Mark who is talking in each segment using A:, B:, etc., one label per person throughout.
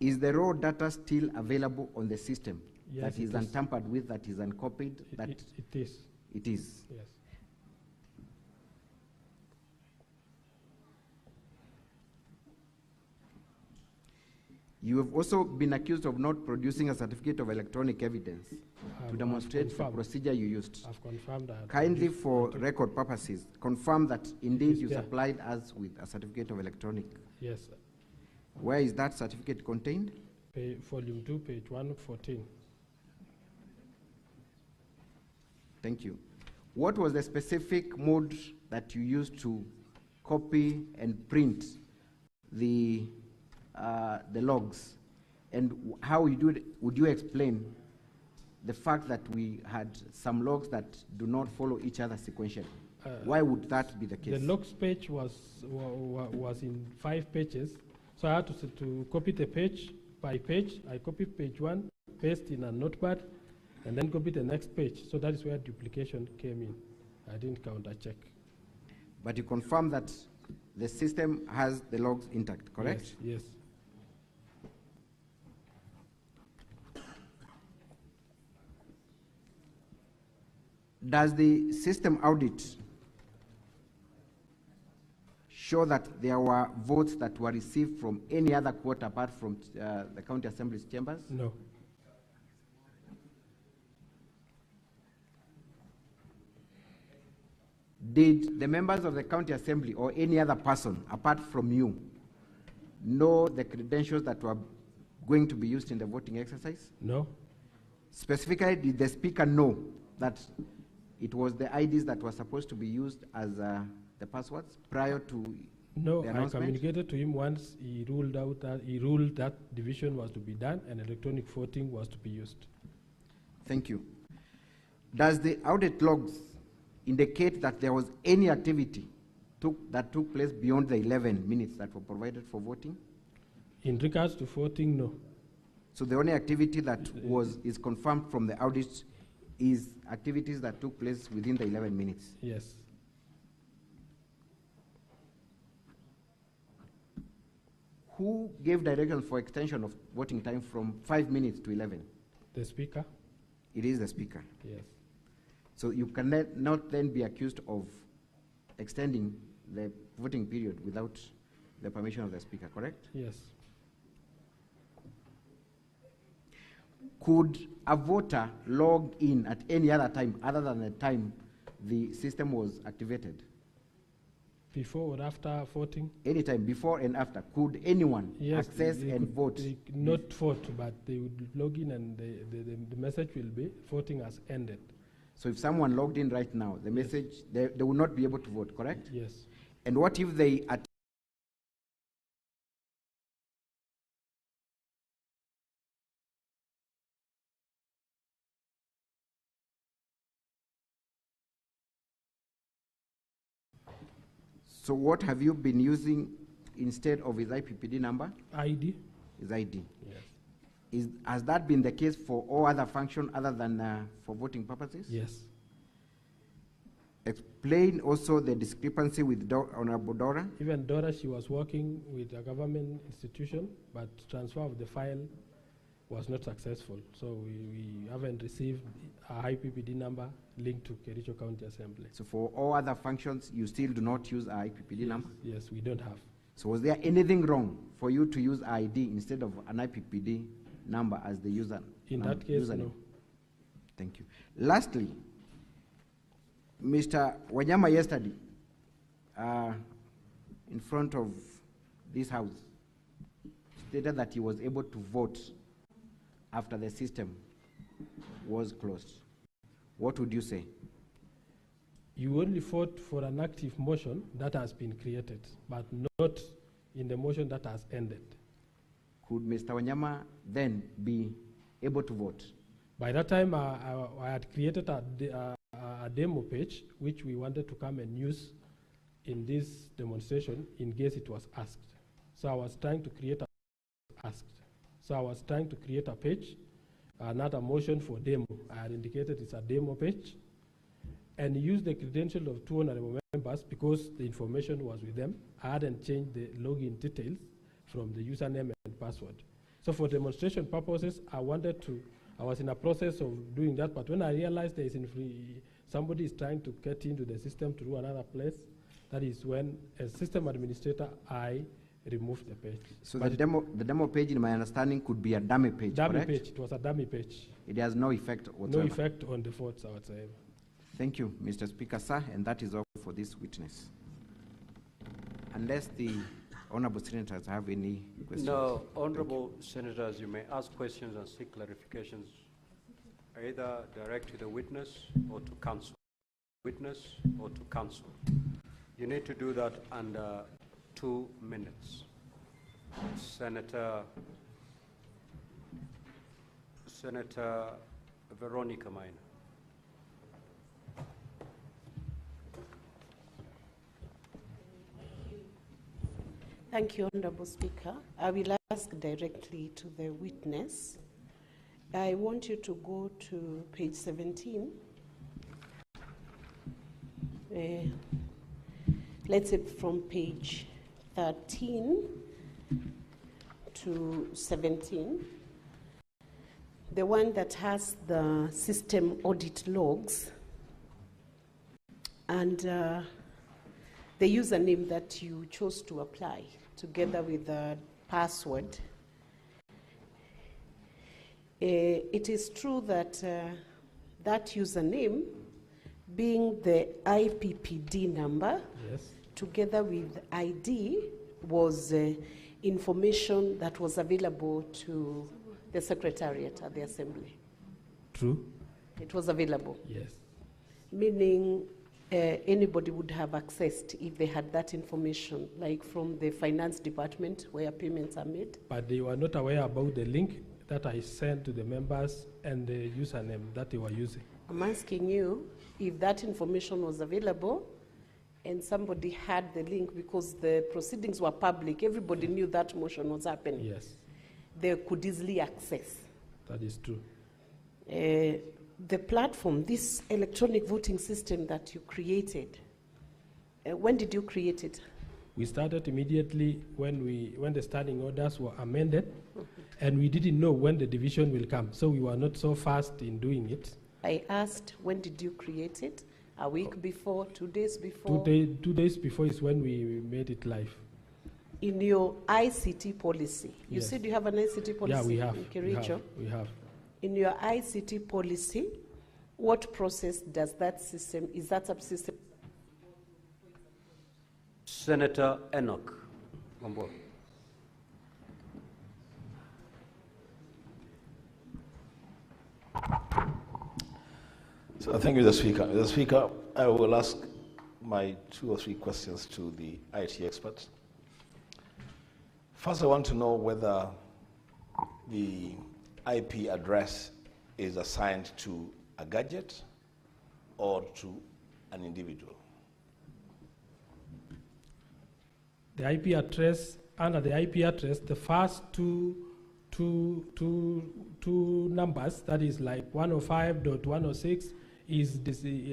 A: Is the raw data still available on the system?
B: Yes,
A: that is untampered with, that is uncopied?
B: It is.
A: It is.
B: Yes.
A: You have also been accused of not producing a certificate of electronic evidence to demonstrate the procedure you used.
B: I've confirmed that.
A: Kindly, for record purposes, confirm that indeed you supplied us with a certificate of electronic.
B: Yes, sir.
A: Where is that certificate contained?
B: Volume 2, page 114.
A: Thank you. What was the specific mode that you used to copy and print the logs? And how would you explain the fact that we had some logs that do not follow each other sequentially? Why would that be the case?
B: The logs page was in 5 pages. So I had to copy the page by page. I copied page 1, paste in a notepad, and then copy the next page. So that is where duplication came in. I didn't counter check.
A: But you confirm that the system has the logs intact, correct?
B: Yes.
A: Does the system audit show that there were votes that were received from any other court apart from the county assembly's chambers?
B: No.
A: Did the members of the county assembly or any other person apart from you know the credentials that were going to be used in the voting exercise?
B: No.
A: Specifically, did the speaker know that it was the IDs that were supposed to be used as the passwords prior to
B: No,
A: the
B: I
A: announcement?
B: communicated to him once he ruled that division was to be done and electronic voting was to be used.
A: Thank you. Does the audit logs indicate that there was any activity that took place beyond the 11 minutes that were provided for voting?
B: In regards to voting, no.
A: So the only activity that is confirmed from the audit is activities that took place within the 11 minutes?
B: Yes.
A: Who gave directions for extension of voting time from 5 minutes to 11?
B: The speaker?
A: It is the speaker.
B: Yes.
A: So you cannot then be accused of extending the voting period without the permission of the speaker, correct?
B: Yes.
A: Could a voter log in at any other time other than the time the system was activated?
B: Before or after voting?
A: Anytime, before and after. Could anyone access and vote?
B: They not vote, but they would log in and the message will be voting has ended.
A: So if someone logged in right now, the message, they will not be able to vote, correct?
B: Yes.
A: And what if they So what have you been using instead of his IPPD number?
B: ID.
A: His ID.
B: Yes.
A: Has that been the case for all other functions other than for voting purposes?
B: Yes.
A: Explain also the discrepancy with Honorable Dora.
B: Even Dora, she was working with a government institution, but transfer of the file was not successful. So we haven't received a IPPD number linked to Kericho County Assembly.
A: So for all other functions, you still do not use our IPPD number?
B: Yes, we don't have.
A: So was there anything wrong for you to use ID instead of an IPPD number as the user?
B: In that case,
A: username?
B: no.
A: Thank you. Lastly, Mr. Wanyama yesterday, in front of this house, stated that he was able to vote after the system was closed. What would you say?
B: You only vote for an active motion that has been created, but not in the motion that has ended.
A: Could Mr. Wanyama then be able to vote?
B: By that time, I had created a demo page, which we wanted to come and use in this demonstration in case it was asked. So I was trying to create a page, another motion for demo. I had indicated it's a demo page, and use the credential of 2 honorable members because the information was with them. I hadn't changed the login details from the username and password. So for demonstration purposes, I was in a process of doing that, but when I realized there is somebody is trying to get into the system to do another place, that is when, as system administrator, I removed the page.
A: So the demo page, in my understanding, could be a dummy page,
B: Dummy
A: correct?
B: page, it was a dummy page.
A: It has no effect whatsoever.
B: No effect on the votes whatsoever.
A: Thank you, Mr. Speaker, sir, and that is all for this witness. Unless the honorable senators have any questions.
C: No, honorable senators, you may ask questions and seek clarifications, either direct to the witness or to counsel. Witness or to counsel. You need to do that under 2 minutes. Senator Veronica Maina.
D: Thank you, Honorable Speaker. I will ask directly to the witness. I want you to go to page 17. Let's say from page 13 to 17. The one that has the system audit logs and the username that you chose to apply together with the password. It is true that that username, being the IPPD number,
B: Yes.
D: together with ID, was information that was available to the Secretariat at the Assembly.
B: True?
D: It was available,
B: Yes.
D: meaning anybody would have accessed if they had that information, like from the finance department where payments are made.
B: But they were not aware about the link that I sent to the members and the username that they were using.
D: I'm asking you if that information was available and somebody had the link, because the proceedings were public, everybody knew that motion was happening.
B: Yes,
D: They could easily access.
B: that is true.
D: The platform, this electronic voting system that you created, when did you create it?
B: We started immediately when the standing orders were amended, and we didn't know when the division will come, so we were not so fast in doing it.
D: I asked, when did you create it? A week before, 2 days before?
B: 2 days before is when we made it live.
D: In your ICT policy, you
B: Yes.
D: said you have an ICT policy
B: Yeah, we have.
D: in Kericho.
B: We have.
D: In your ICT policy, what process does that system, is that subsystem?
C: Senator Enoch Wambua.
E: So thank you, Mr. Speaker. Mr. Speaker, I will ask my 2 or 3 questions to the IT expert. First, I want to know whether the IP address is assigned to a gadget or to an individual.
B: The IP address, under the IP address, the first two numbers, that is like 105.106, is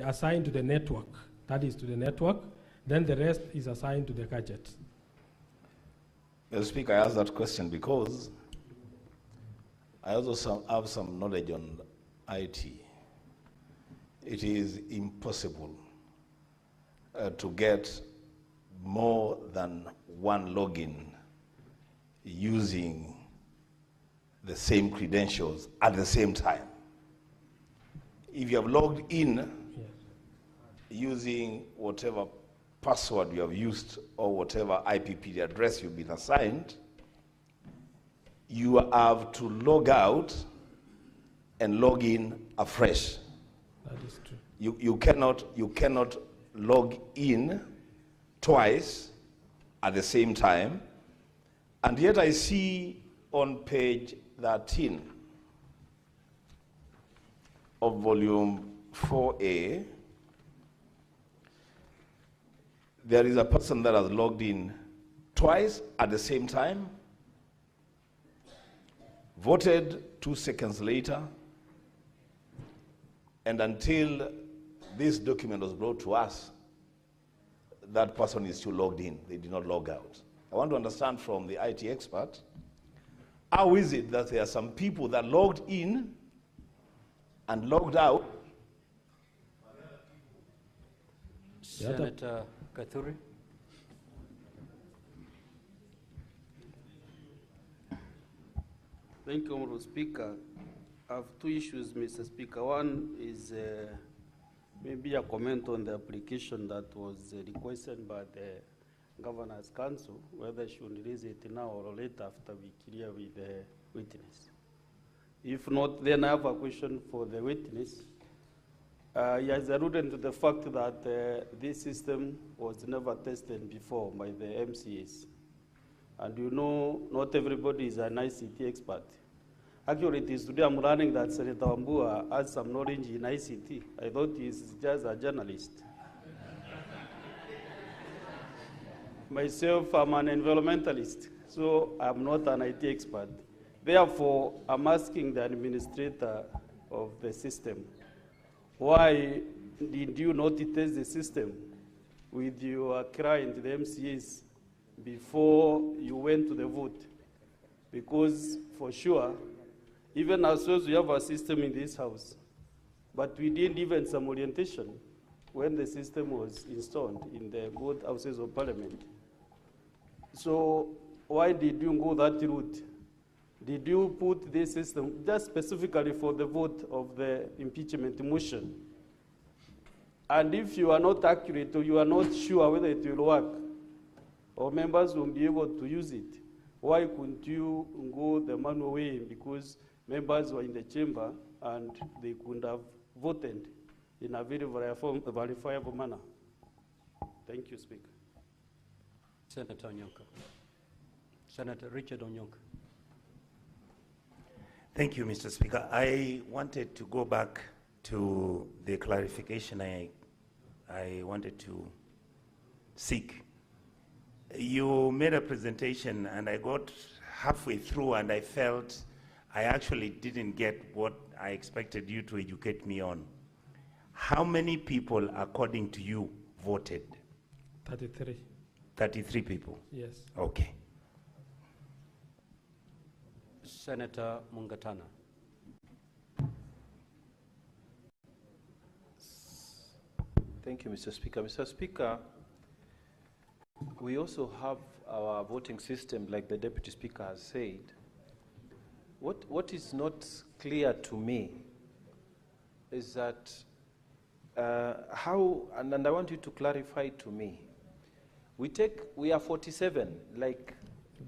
B: assigned to the network. That is to the network. Then the rest is assigned to the gadget.
E: Mr. Speaker, I asked that question because I also have some knowledge on IT. It is impossible to get more than one login using the same credentials at the same time. If you have logged in
B: Yes.
E: using whatever password you have used or whatever IPPD address you've been assigned, you have to log out and log in afresh.
B: That is true.
E: You cannot log in twice at the same time. And yet I see on page 13 of volume 4A, there is a person that has logged in twice at the same time, voted 2 seconds later, and until this document was brought to us, that person is still logged in. They did not log out. I want to understand from the IT expert How is it that there are some people that logged in and logged out?
C: Senator Gathuri.
F: Thank you, Honorable Speaker. I have two issues, Mr. Speaker. One is maybe a comment on the application that was requested by the Governor's Council, whether she will release it now or later after we clear with the witness. If not, then I have a question for the witness. He has alluded to the fact that this system was never tested before by the MCAs. And you know, not everybody is an ICT expert. Actually, it is today I'm learning that Senator Wambua has some knowledge in ICT. I thought he's just a journalist. Myself, I'm an environmentalist, so I'm not an IT expert. Therefore, I'm asking the administrator of the system, why did you not test the system with your client, the MCAs, before you went to the vote? Because for sure, even ourselves, we have a system in this house, but we didn't even some orientation when the system was installed in the both houses of parliament. So why did you go that route? Did you put this system just specifically for the vote of the impeachment motion? And if you are not accurate or you are not sure whether it will work, or members won't be able to use it, why couldn't you go the manual way? Because members were in the chamber and they could have voted in a very verifiable manner. Thank you, Speaker.
C: Senator Onyonka. Senator Richard Onyonka.
G: Thank you, Mr. Speaker. I wanted to go back to the clarification I wanted to seek. You made a presentation and I got halfway through and I felt I actually didn't get what I expected you to educate me on. How many people, according to you, voted?
B: 33.
G: 33 people?
B: Yes.
G: Okay.
C: Senator Mungatana.
H: Thank you, Mr. Speaker. Mr. Speaker, we also have our voting system, like the Deputy Speaker has said. What is not clear to me is that how, and I want you to clarify to me, we are 47, like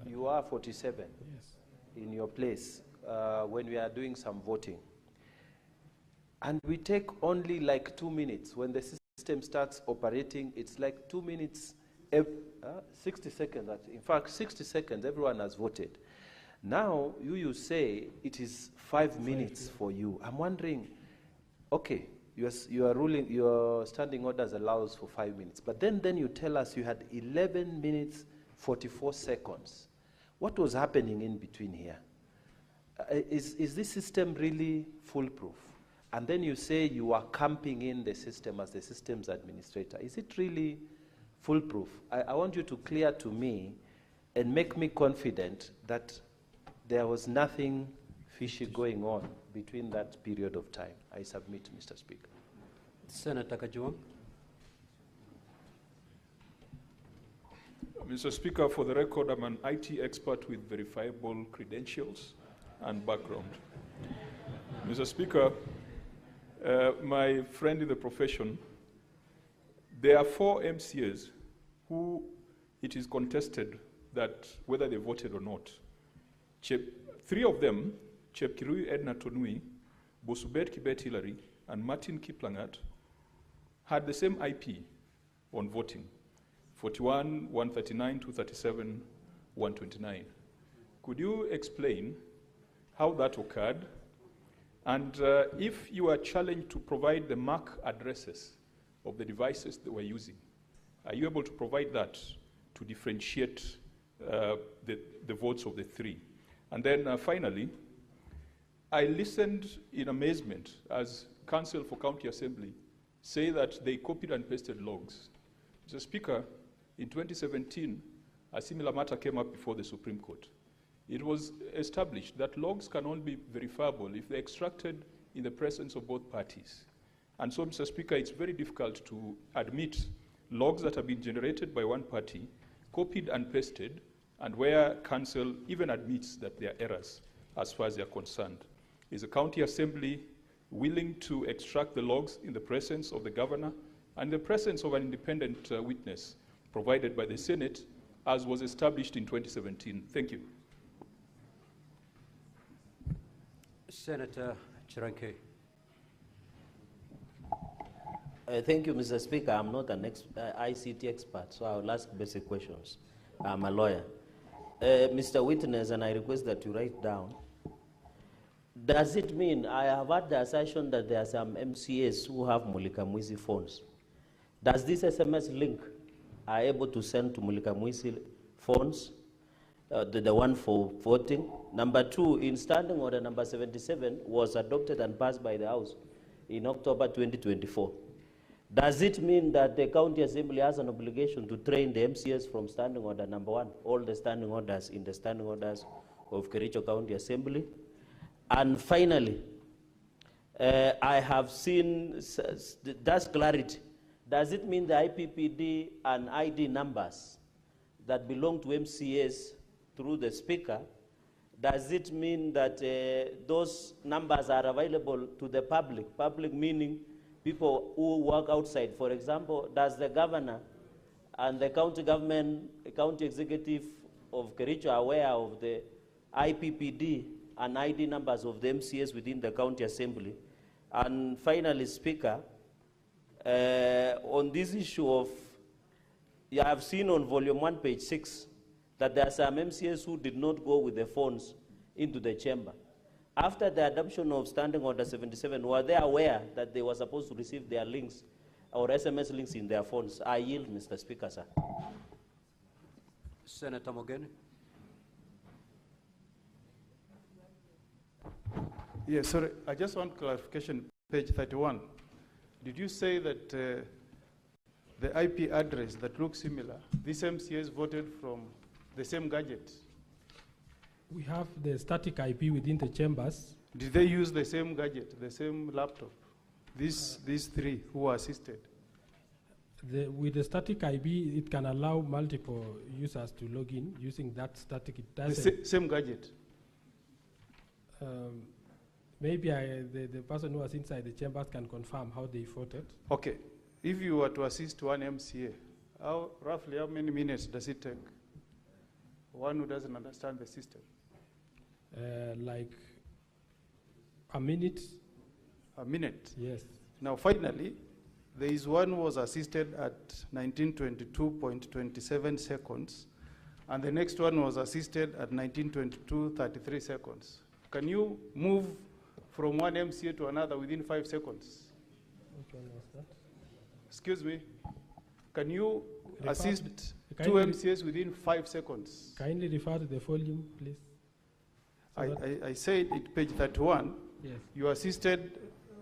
H: you are 47
B: Yes.
H: in your place when we are doing some voting. And we take only like 2 minutes. When the system starts operating, it's like 2 minutes, 60 seconds. In fact, 60 seconds, everyone has voted. Now, you say it is 5 minutes for you. I'm wondering, okay, your standing orders allows for 5 minutes, but then you tell us you had 11 minutes, 44 seconds. What was happening in between here? Is this system really foolproof? And then you say you are camping in the system as the systems administrator. Is it really foolproof? I want you to clear to me and make me confident that there was nothing fishy going on between that period of time. I submit, Mr. Speaker.
C: Senator Kajuang.
I: Mr. Speaker, for the record, I'm an IT expert with verifiable credentials and background. Mr. Speaker, my friend in the profession, there are 4 MCAs who it is contested that whether they voted or not. 3 of them, Chepkirui Edna Tonui, Bosubet Kibet Hillary, and Martin Kiplangat, had the same IP on voting, 41, 139, 237, 129. Could you explain how that occurred? And if you are challenged to provide the MAC addresses of the devices they were using, are you able to provide that to differentiate the votes of the 3? And then finally, I listened in amazement as Council for County Assembly say that they copied and pasted logs. Mr. Speaker, in 2017, a similar matter came up before the Supreme Court. it was established that logs can only be verifiable if they're extracted in the presence of both parties. And so, Mr. Speaker, it's very difficult to admit logs that have been generated by one party, copied and pasted, and where council even admits that there are errors as far as they are concerned. Is the county assembly willing to extract the logs in the presence of the governor and the presence of an independent witness provided by the Senate, as was established in 2017? Thank you.
C: Senator Chiranke.
J: Thank you, Mr. Speaker. I'm not an ICT expert, so I will ask basic questions. I'm a lawyer. Mr. Witness, and I request that you write down, does it mean, I have had the assertion that there are some MCAs who have Mulika Mwizi phones. Does this SMS link are able to send to Mulika Mwizi phones, the one for voting? Number two, in Standing Order number 77 was adopted and passed by the House in October 2024. Does it mean that the County Assembly has an obligation to train the MCAs from Standing Order number 1, all the standing orders in the standing orders of Kericho County Assembly? And finally, I have seen, that's clarity. Does it mean the IPPD and ID numbers that belong to MCAs through the Speaker, does it mean that those numbers are available to the public? Public meaning people who work outside. For example, does the governor and the county government, the county executive of Kericho aware of the IPPD and ID numbers of the MCAs within the county assembly? And finally, Speaker, on this issue of, you have seen on volume 1, page 6, that there are some MCAs who did not go with the phones into the chamber. After the adoption of Standing Order 77, were they aware that they were supposed to receive their links or SMS links in their phones? I yield, Mr. Speaker, sir.
C: Senator Mogeni.
F: Yes, sorry, I just want clarification, page 31. Did you say that the IP address that looks similar, these MCAs voted from the same gadget?
B: We have the static IP within the chambers.
F: Did they use the same gadget, the same laptop? These three who assisted?
B: With the static IP, it can allow multiple users to log in using that static. It doesn't.
F: Same gadget?
B: Maybe the person who was inside the chambers can confirm how they voted.
F: Okay. If you were to assist one MCA, roughly how many minutes does it take? One who doesn't understand the system.
B: Like a minute.
F: A minute?
B: Yes.
F: Now, finally, there is one who was assisted at 1922.27 seconds, and the next one was assisted at 1922.33 seconds. Can you move from one MCA to another within 5 seconds?
B: Which one was that?
F: Excuse me. Can you assist two MCAs within 5 seconds?
B: Kindly refer to the volume, please.
F: I said at page 31,
B: yes.
F: You assisted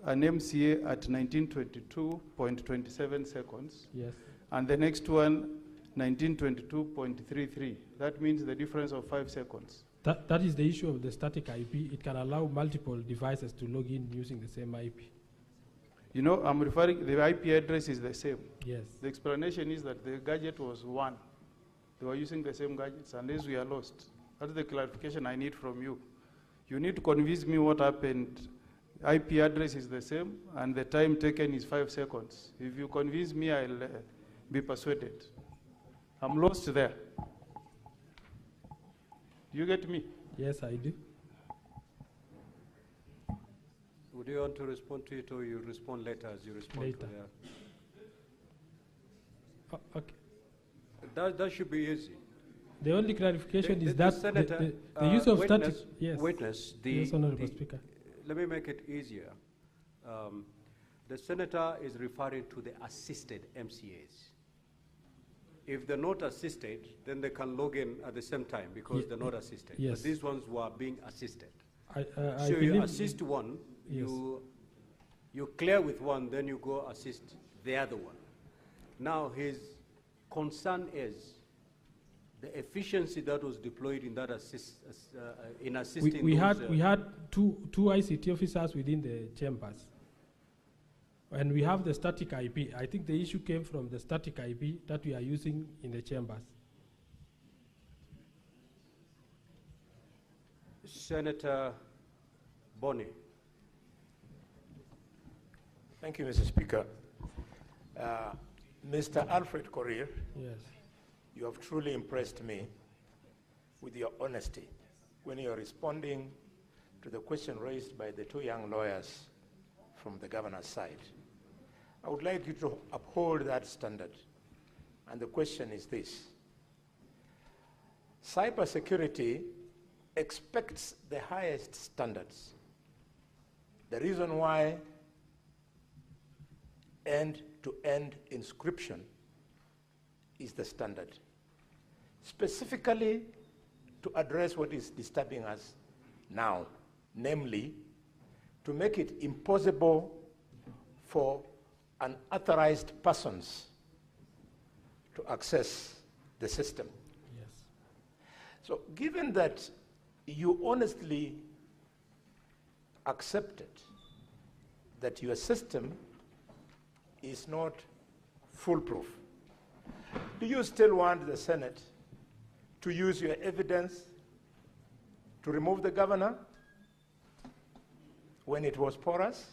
F: an MCA at 1922.27 seconds.
B: Yes.
F: And the next one, 1922.33. That means the difference of 5 seconds.
B: That is the issue of the static IP. It can allow multiple devices to log in using the same IP.
F: You know, I'm referring, the IP address is the same.
B: Yes.
F: The explanation is that the gadget was one. They were using the same gadgets, unless we are lost. That's the clarification I need from you. You need to convince me what happened. IP address is the same, and the time taken is 5 seconds. If you convince me, I'll be persuaded. I'm lost there. Do you get me?
B: Yes, I do.
C: Would you want to respond to it, or you respond later as you respond
B: later.
C: to that?
B: Okay.
C: That should be easy.
B: The only clarification is that
C: Senator,
B: the use of
C: witness,
B: static. Yes.
C: Witness.
B: Yes, Honorable Speaker.
C: Let me make it easier. The senator is referring to the assisted MCAs. If they're not assisted, then they can log in at the same time because they're not assisted.
B: Yes.
C: But these ones were being assisted.
B: I
C: So you assist one,
B: yes.
C: you clear with one, then you go assist the other one. Now his concern is the efficiency that was deployed in that in assisting
B: we
C: those,
B: had two ICT officers within the chambers. And we have the static IP. I think the issue came from the static IP that we are using in the chambers.
C: Senator Boni.
K: Thank you, Mr. Speaker. Mr. Alfred Korir,
B: yes,
K: you have truly impressed me with your honesty when you're responding to the question raised by the two young lawyers from the governor's side. I would like you to uphold that standard. And the question is this. Cybersecurity expects the highest standards. The reason why end-to-end encryption is the standard, specifically to address what is disturbing us now, namely to make it impossible for unauthorized persons to access the system.
B: yes.
K: So given that you honestly accepted that your system is not foolproof, do you still want the Senate to use your evidence to remove the governor when it was porous?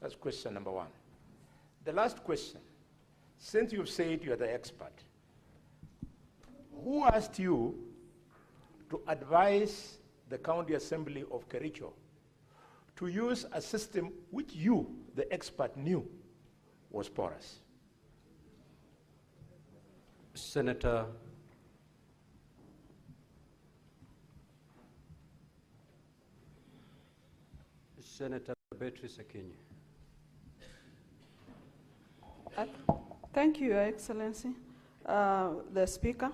K: That's question number one. The last question, since you've said you're the expert, who asked you to advise the County Assembly of Kericho to use a system which you, the expert, knew was porous?
C: Senator Beatrice Akinyi.
L: Thank you, Your Excellency, the Speaker.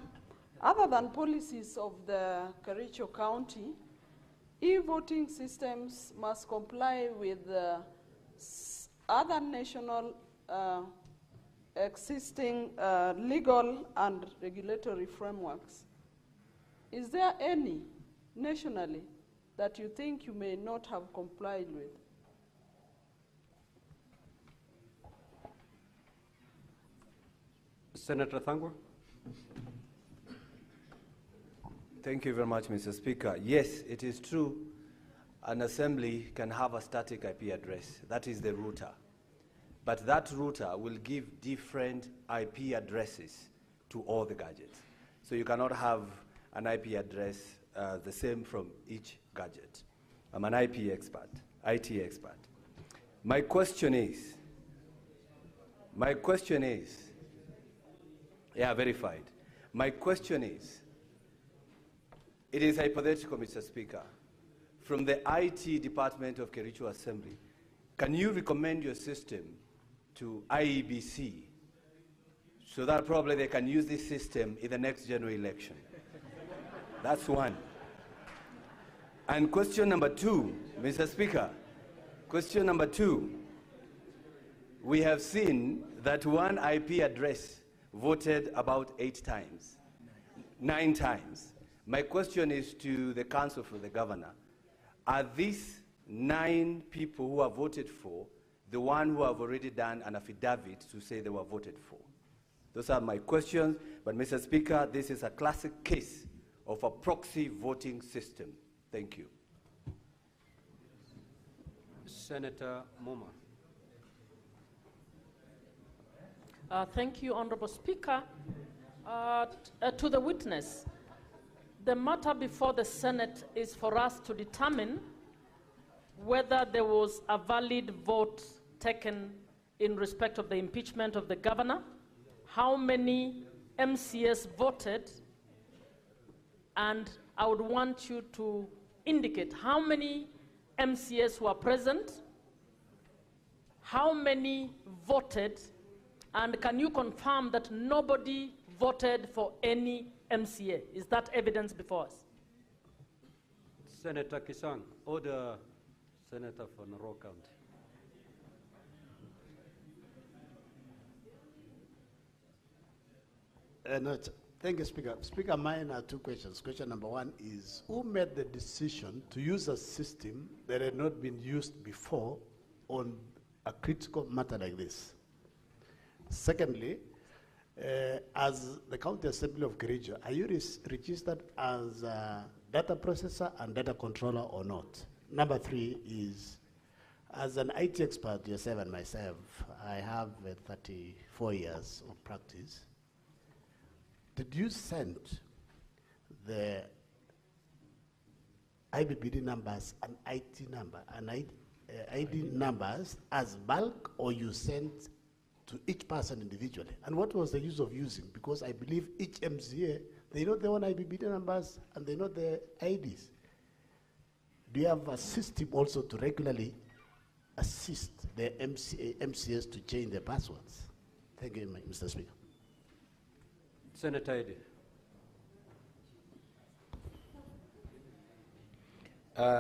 L: Other than policies of the Kericho County, e-voting systems must comply with other national existing legal and regulatory frameworks. Is there any nationally that you think you may not have complied with?
C: Senator Thangwa.
H: Thank you very much, Mr. Speaker. Yes, it is true an assembly can have a static IP address. That is the router. But that router will give different IP addresses to all the gadgets. So you cannot have an IP address the same from each gadget. I'm an IP expert, IT expert. My question is, yeah, verified. My question is, it is hypothetical, Mr. Speaker. From the IT department of Kericho Assembly, can you recommend your system to IEBC so that probably they can use this system in the next general election? That's one. And question number two, Mr. Speaker, question number two, we have seen that one IP address voted about 9 times. My question is to the Council for the Governor. Are these 9 people who are voted for the one who have already done an affidavit to say they were voted for? Those are my questions. But Mr. Speaker, this is a classic case of a proxy voting system. Thank you.
C: Senator Moma.
M: Thank you, Honorable Speaker. To the witness, the matter before the Senate is for us to determine whether there was a valid vote taken in respect of the impeachment of the governor, how many MCS voted, and I would want you to indicate how many MCS were present, how many voted, and can you confirm that nobody voted for any MCA? Is that evidence before us?
C: Senator Kisang, order Senator for Narok County.
N: Thank you, Speaker. Speaker, mine are two questions. Question number one is, who made the decision to use a system that had not been used before on a critical matter like this? Secondly, as the County Assembly of Kericho, are you registered as a data processor and data controller or not? Number three is, as an IT expert, yourself and myself, I have 34 years of practice. Did you send the IBBD numbers and IT number and ID numbers as bulk, or you sent to each person individually? And what was the use of using? Because I believe each MCA, they know their own IBBD numbers and they know their IDs. Do you have a system also to regularly assist the MCAs to change their passwords? Thank you, Mr. Speaker.
C: Senator Edi.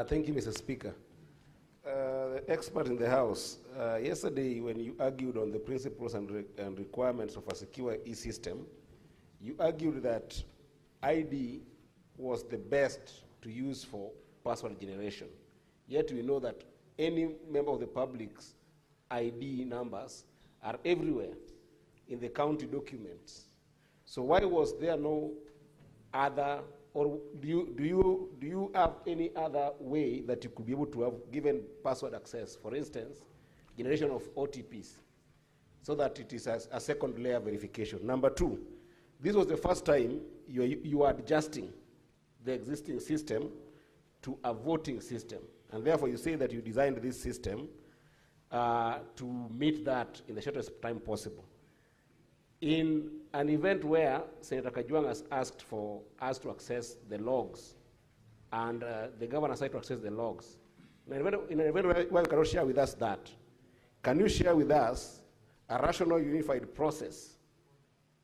O: Thank you, Mr. Speaker. The expert in the House, yesterday when you argued on the principles and requirements of a secure e-system, you argued that ID was the best to use for password generation. Yet we know that any member of the public's ID numbers are everywhere in the county documents. So why was there no other, or do you have any other way that you could be able to have given password access? For instance, generation of OTPs, so that it is a second layer verification. Number two, this was the first time you are adjusting the existing system to a voting system. And therefore you say that you designed this system to meet that in the shortest time possible. In an event where Senator Kajwang has asked for us to access the logs, and the governor said to access the logs, in an event where you cannot share with us that, can you share with us a rational unified process,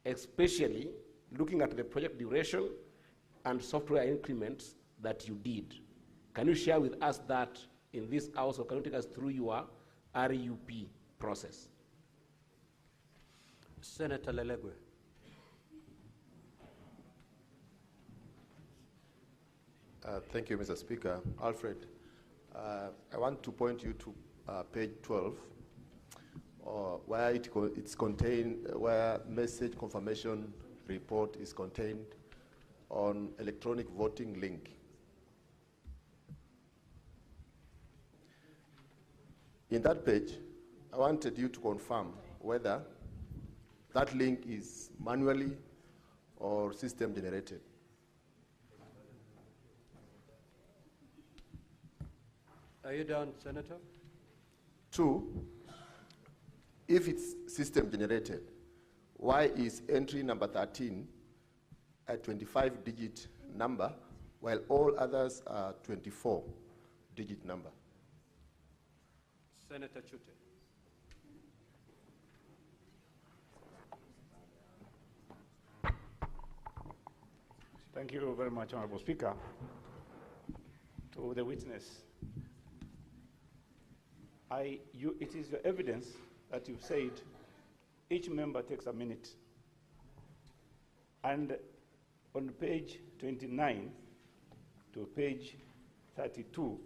O: especially looking at the project duration and software increments that you did? Can you share with us that in this house, or can you take us through your RUP process?
C: Senator Lelegwe.
P: Thank you, Mr. Speaker. Alfred, I want to point you to page 12, where it's contained, where message confirmation report is contained on electronic voting link. In that page, I wanted you to confirm whether that link is manually or system generated.
C: Are you done, Senator?
P: Two, if it's system generated, why is entry number 13 a 25-digit number while all others are 24-digit number?
C: Senator Chute.
K: Thank you very much, Honorable Speaker. To the witness, it is your evidence that you've said each member takes a minute. And on page 29 to page 32,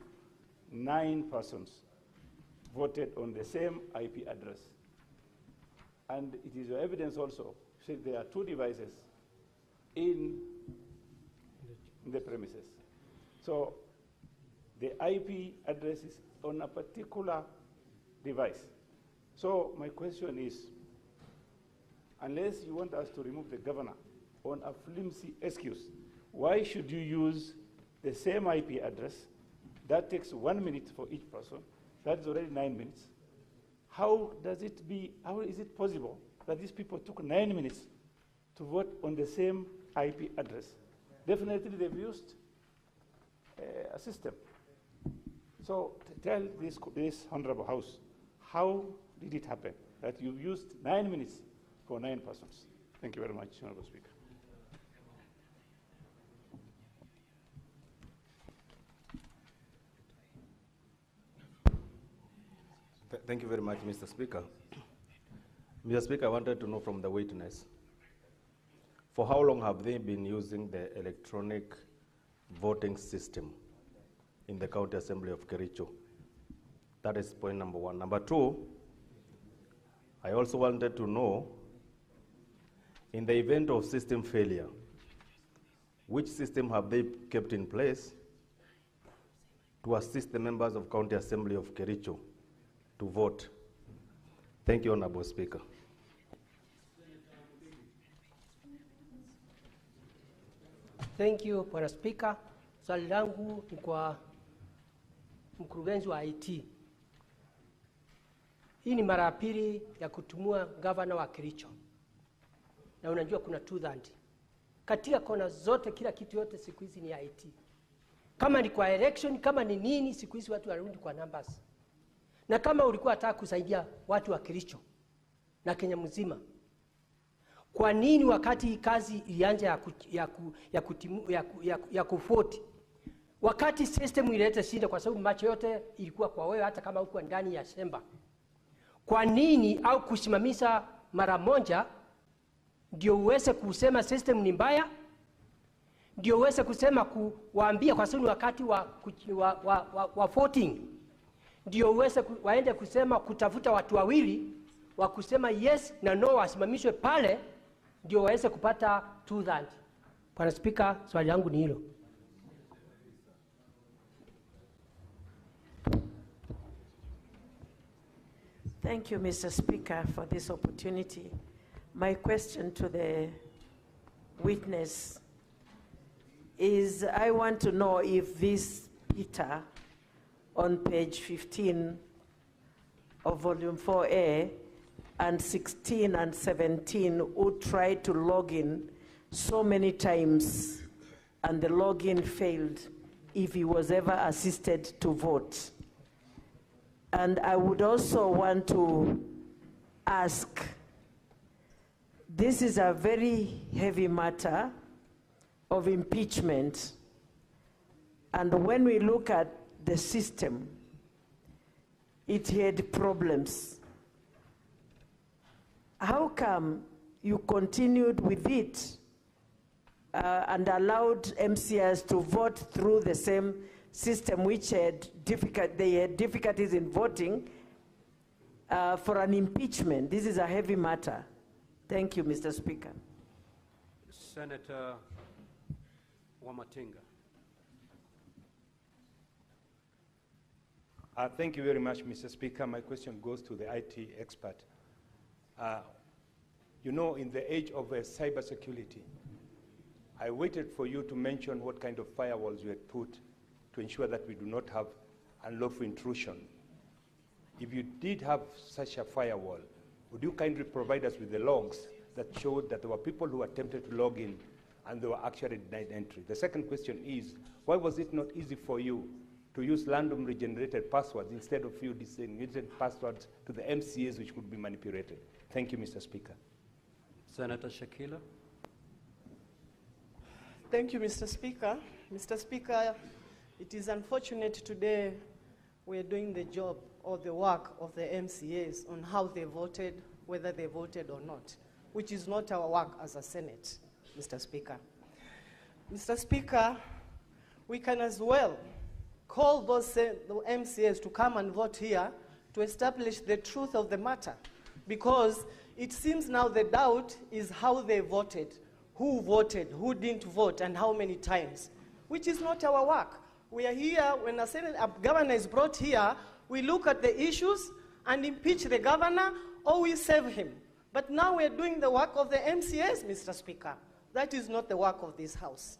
K: 9 persons voted on the same IP address. And it is your evidence also, said there are 2 devices in the premises. So the IP address is on a particular device. So my question is, unless you want us to remove the governor on a flimsy excuse, why should you use the same IP address? That takes 1 minute for each person. That is already 9 minutes. How is it possible that these people took 9 minutes to vote on the same IP address? Definitely they've used a system. So tell this Honorable House, how did it happen that you used 9 minutes for 9 persons? Thank you very much, Honorable Speaker.
Q: Thank you very much, Mr. Speaker. Mr. Speaker, I wanted to know from the witness,
R: For how long have they been using the electronic voting system in the County Assembly of Kericho? That is point number one. Number two, I also wanted to know, in the event of system failure, which system have they kept in place to assist the members of County Assembly of Kericho to vote? Thank you, Honorable Speaker.
S: Thank you, Bwana Speaker. Swali langu ni kwa mkurugenzi wa IT. Hii ni mara ya pili ya kutumua gavana wa Kericho. Na unajua kuna tudhandi. Katika kona zote, kila kitu yote siku hizi ni IT. Kama ni kwa election, kama ni nini, siku hizi watu warudi kwa numbers. Na kama ulikuwa unataka kusaidia watu wa Kericho na Kenya mzima, kwa nini wakati kazi ilianza ya kufoti, wakati system ileta shida, kwa sababu macho yote ilikuwa kwa wewe hata kama uko ndani ya shamba, kwa nini au kusimamisha mara moja ndio uweze kusema system ni mbaya, ndio uweze kusema kuwaambia, kwa sababu wakati wa voting ndio uweze waende kusema kutafuta watu wawili wa kusema yes na no wasimamishwe pale, ndio waweze kupata tudhandi. Bwana Speaker, swali langu ni hilo.
D: Thank you, Mr. Speaker, for this opportunity. My question to the witness is, I want to know if this Peter on page 15 of volume 4A and 16 and 17 who tried to log in so many times and the login failed, if he was ever assisted to vote. And I would also want to ask, this is a very heavy matter of impeachment, and when we look at the system, it had problems. How come you continued with it and allowed MCS to vote through the same system which had difficulties in voting for an impeachment? This is a heavy matter. Thank you, Mr. Speaker.
C: Senator Wamatinga.
G: Thank you very much, Mr. Speaker. My question goes to the IT expert. You know, in the age of cybersecurity, I waited for you to mention what kind of firewalls you had put to ensure that we do not have unlawful intrusion. If you did have such a firewall, would you kindly provide us with the logs that showed that there were people who attempted to log in and they were actually denied entry? The second question is, why was it not easy for you to use randomly generated passwords instead of you designated passwords to the MCAs which could be manipulated? Thank you, Mr. Speaker.
C: Senator Shakila.
T: Thank you, Mr. Speaker. Mr. Speaker, it is unfortunate today we're doing the job or the work of the MCAs on how they voted, whether they voted or not, which is not our work as a Senate, Mr. Speaker. Mr. Speaker, we can as well call those the MCAs to come and vote here to establish the truth of the matter, because it seems now the doubt is how they voted, who didn't vote, and how many times, which is not our work. We are here, when a governor is brought here, we look at the issues and impeach the governor, or we save him. But now we're doing the work of the MCAs, Mr. Speaker. That is not the work of this House.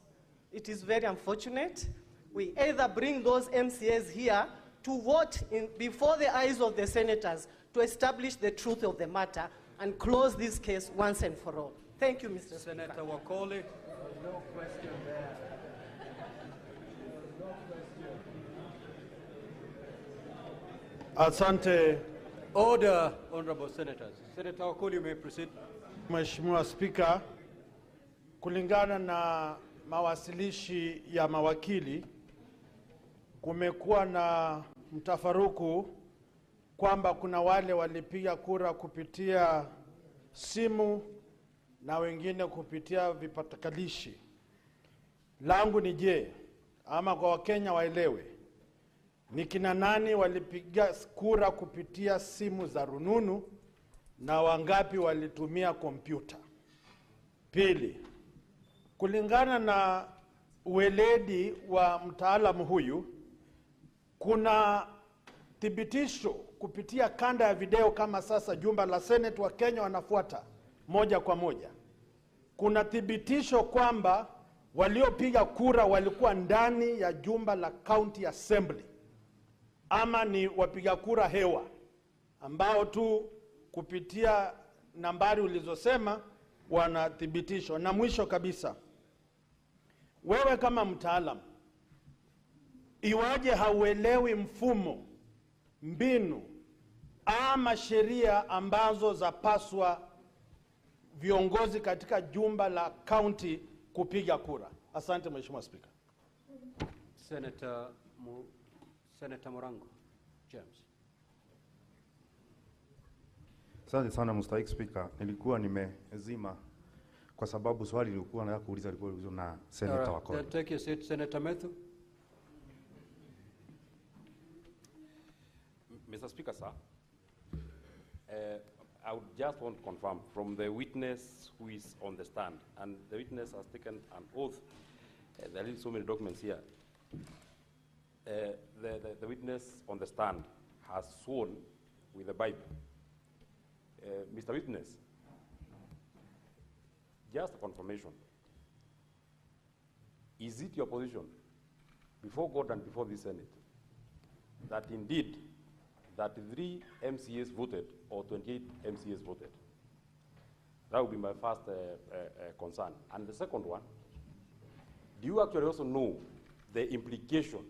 T: It is very unfortunate. We either bring those MCAs here to vote before the eyes of the senators to establish the truth of the matter and close this case once and for all. Thank you, Mr.
C: Senator
T: Speaker.
C: Wakoli.
F: No question there.
U: Asante.
C: Order, honorable senators. Senator Wakoli, you may proceed.
U: Mheshimiwa Spika, kulingana na mawasilishi ya mawakili, kumekuwa na mtafaruku kwamba kuna wale walipiga kura kupitia simu na wengine kupitia vipatakalishi. Langu ni je, ama kwa Wakenya waelewe, ni kina nani walipiga kura kupitia simu za rununu na wangapi walitumia kompyuta? Pili, kulingana na uweledi wa mtaalamu huyu, kuna thibitisho kupitia kanda ya video kama sasa jumba la Senate wa Kenya wanafuata moja kwa moja. Kuna thibitisho kwamba waliopiga kura walikuwa ndani ya jumba la County Assembly, ama ni wapiga kura hewa ambao tu kupitia nambari ulizosema wanathibitisho. Na mwisho kabisa, wewe kama mtaalamu, iwaje hauelewi mfumo, mbinu ama sheria ambazo zapaswa viongozi katika jumba la county kupiga kura? Asante Mheshimiwa Spika.
C: Senator Morango James.
A: Asante sana Mstahiki Spika, nilikuwa nimezima kwa sababu swali nilikuwa nataka kuuliza lilikuwa na Senator Wakoli.
C: Take your seat, Senator Methu.
V: Mr. Speaker, sir, I would just want to confirm from the witness who is on the stand, and the witness has taken an oath. There are so many documents here. The witness on the stand has sworn with the Bible. Mr. Witness, just a confirmation. Is it your position before God and before the Senate that indeed 33 MCAs voted or 28 MCAs voted? That would be my first concern. And the second one, do you actually also know the implication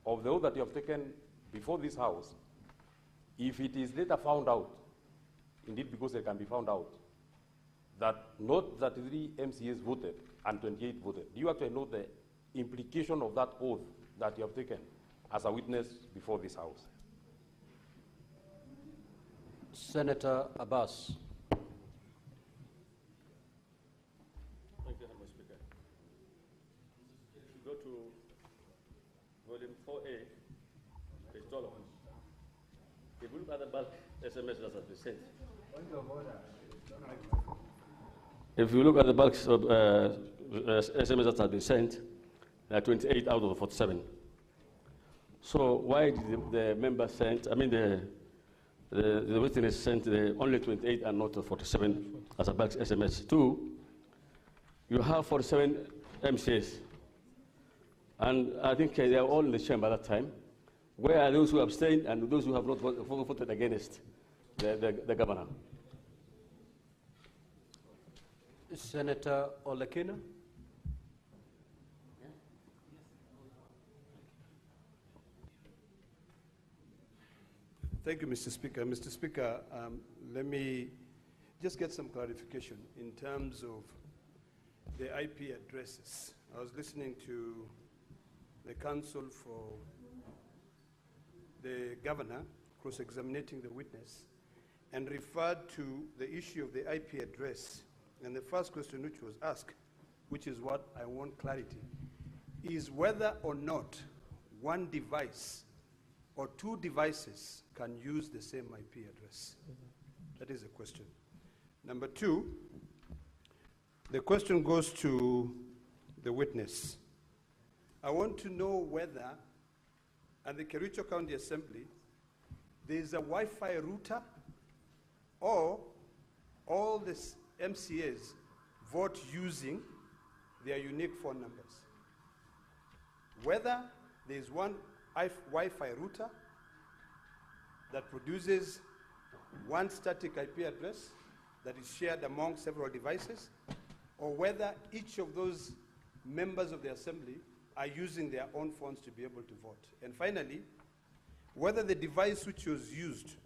V: of the oath that you have taken before this House if it is later found out, indeed because it can be found out, that not 33 MCAs voted and 28 voted? Do you actually know the implication of that oath that you have taken as a witness before this House?
C: Senator Abbas.
W: Thank you, Mr. Speaker. If you go to volume 4A, page 12, if you look at the bulk SMS that has been sent, if you look at the bulk of SMS that has been sent, there are 28 out of the 47. So why did the member send, I mean the witness sent only 28 and not 47 as a bulk SMS? Two, you have 47 MCAs, and I think they are all in the chamber at that time. Where are those who abstained and those who have not voted against the governor?
C: Senator Olekina.
X: Thank you, Mr. Speaker. Mr. Speaker, let me just get some clarification in terms of the IP addresses. I was listening to the counsel for the governor cross-examining the witness and referred to the issue of the IP address. And the first question which was asked, which is what I want clarity, is whether or not one device or two devices can use the same IP address. That is a question. Number two, the question goes to the witness. I want to know whether at the Kericho County Assembly there is a Wi-Fi router or all the MCAs vote using their unique phone numbers. Whether there is one Wi-Fi router that produces one static IP address that is shared among several devices, or whether each of those members of the assembly are using their own phones to be able to vote. And finally, whether the device which was used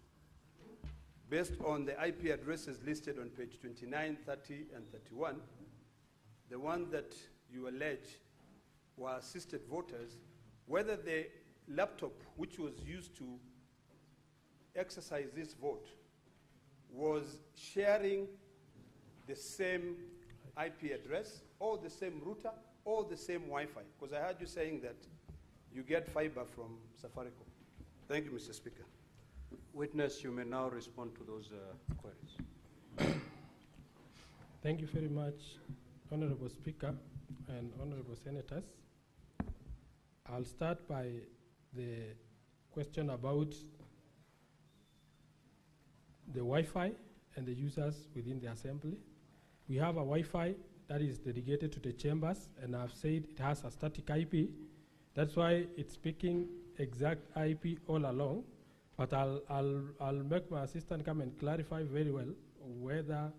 X: based on the IP addresses listed on page 29, 30, and 31, the one that you allege were assisted voters, whether the laptop which was used to exercise this vote was sharing the same IP address, or the same router, or the same Wi-Fi? Because I heard you saying that you get fiber from Safaricom. Thank you, Mr. Speaker.
C: Witness, you may now respond to those queries.
B: Thank you very much, Honorable Speaker and Honorable Senators. I'll start by the question about the Wi-Fi and the users within the Assembly. We have a Wi-Fi that is dedicated to the chambers, and I've said it has a static IP. That's why it's picking exact IP all along. But I'll make my assistant come and clarify very well whether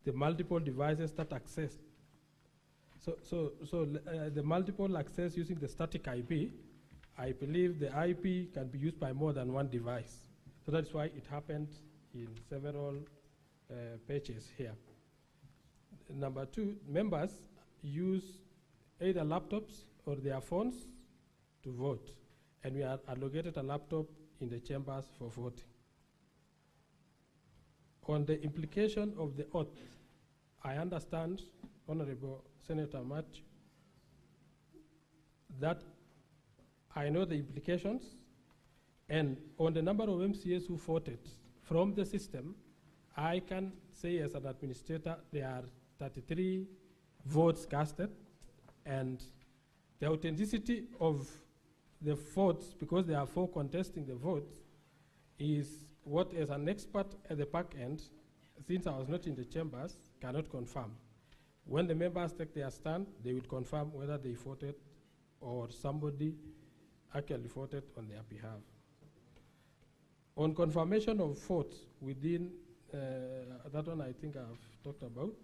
B: the multiple devices that access. The multiple access using the static IP, I believe the IP can be used by more than one device. So that's why it happened in several pages here. Number two, members use either laptops or their phones to vote, and we are allocated a laptop in the chambers for voting. On the implication of the oath, I understand, Honorable Senator Matthew, that I know the implications, and on the number of MCAs who voted from the system, I can say as an administrator there are 33 votes casted, and the authenticity of the votes, because there are 4 contesting the votes, is what as an expert at the back end, since I was not in the chambers, cannot confirm. When the members take their stand, they will confirm whether they voted or somebody actually voted on their behalf. On confirmation of votes within, that one I think I've talked about.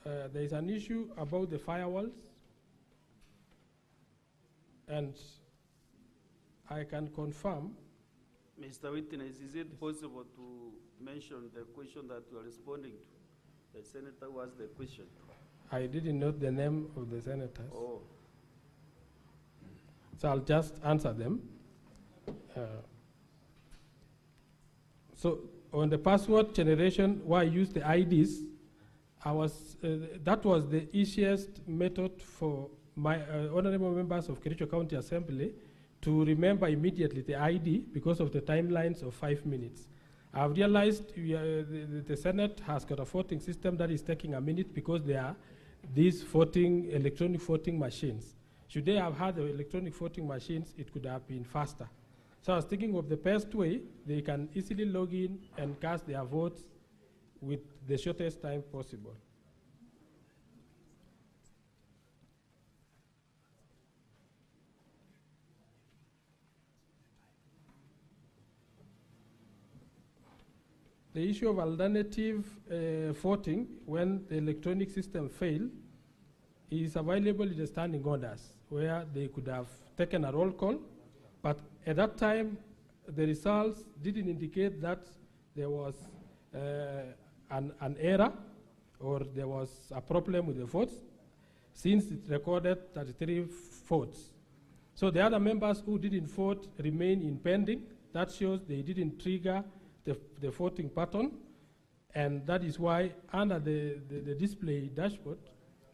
B: There is an issue about the firewalls, and I can confirm.
F: Mr. Witness, is it possible to mention the question that you are responding to? The senator who asked the question.
B: I didn't note the name of the senators.
F: Oh.
B: So I'll just answer them. So on the password generation, where I used the IDs, that was the easiest method for my honorable members of Kericho County Assembly to remember immediately the ID because of the timelines of 5 minutes. I've realized the Senate has got a voting system that is taking a minute because there are these electronic voting machines. Should they have had the electronic voting machines, it could have been faster. So I was thinking of the best way, they can easily log in and cast their votes with the shortest time possible. The issue of alternative voting when the electronic system failed is available in the standing orders where they could have taken a roll call, but at that time the results didn't indicate that there was an error or there was a problem with the votes, since it recorded 33 votes. So the other members who didn't vote remain in pending. That shows they didn't trigger the voting pattern, and that is why under the display dashboard,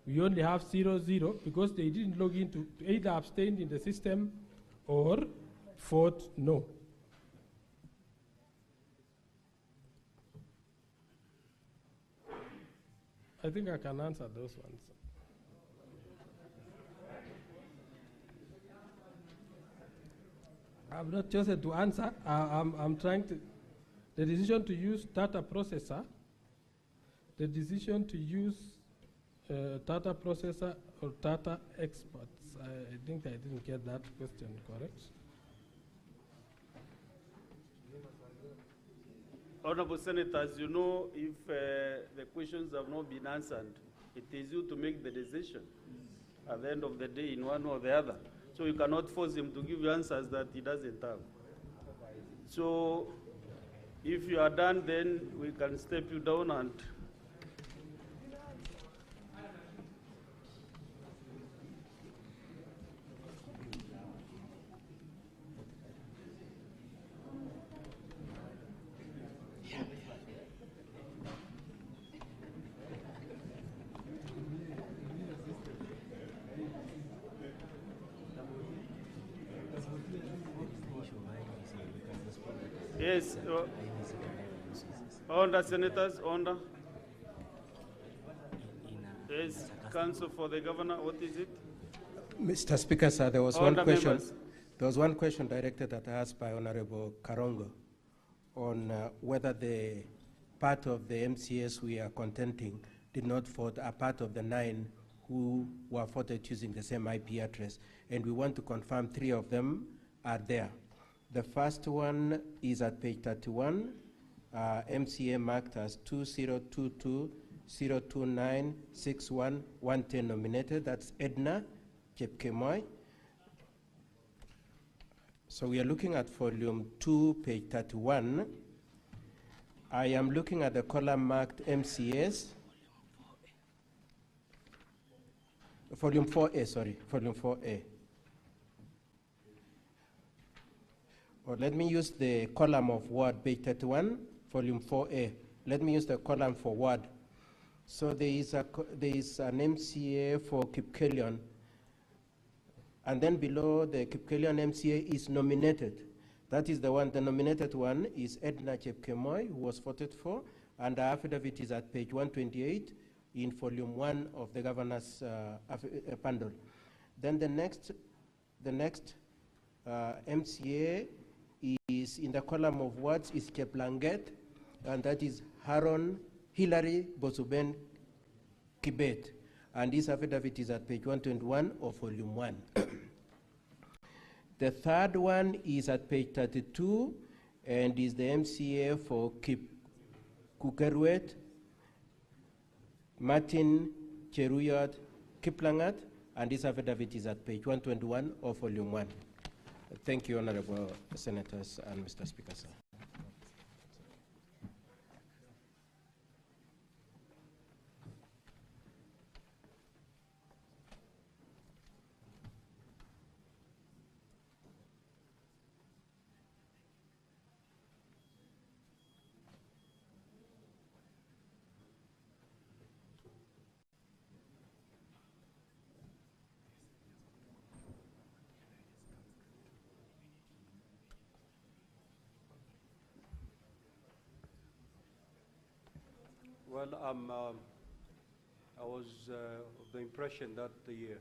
B: we only have 0-0 because they didn't log in to either abstain in the system or vote no. I think I can answer those ones. I've not chosen to answer. I'm trying to. The decision to use data processor, the decision to use data processor or data experts. I think I didn't get that question correct.
F: Honorable Senators, you know, if the questions have not been answered, it is you to make the decision at the end of the day in one or the other. So you cannot force him to give you answers that he doesn't have. So if you are done, then we can step you down and Yes. Order, senators, order. Yes, counsel for the governor, what is it?
E: Mr. Speaker, sir, there was
F: Order,
E: one question.
F: members.
E: There was one question directed at us by Honorable Karongo on whether the part of the MCS we are contending did not vote are part of the 9 who were voted using the same IP address. And we want to confirm 3 of them are there. The first one is at page 31, MCA marked as 2022-029-61-110 nominated. That's Edna Chepkemoi. So we are looking at volume 2, page 31. I am looking at the column marked MCS. Volume 4A, sorry, volume 4A. Or let me use the column of word, page 31, volume 4A. Let me use the column for word. So there is an MCA for Kipkelion, and then below the Kipkelion MCA is nominated. That is the one, the nominated one is Edna Chepkemoi, who was voted for, and the affidavit is at page 128 in volume 1 of the governor's bundle. Then the next MCA is in the column of words is Cheplanget, and that is Hilary Bosuben Kibet. And this affidavit is at page 121 of volume 1. The third one is at page 32 and is the MCA for Kukerwet, Martin Cheruyot Kiplangat, and this affidavit is at page 121 of volume 1. Thank you, Honorable Senators and Mr. Speaker, sir.
C: Well, I was of the impression that the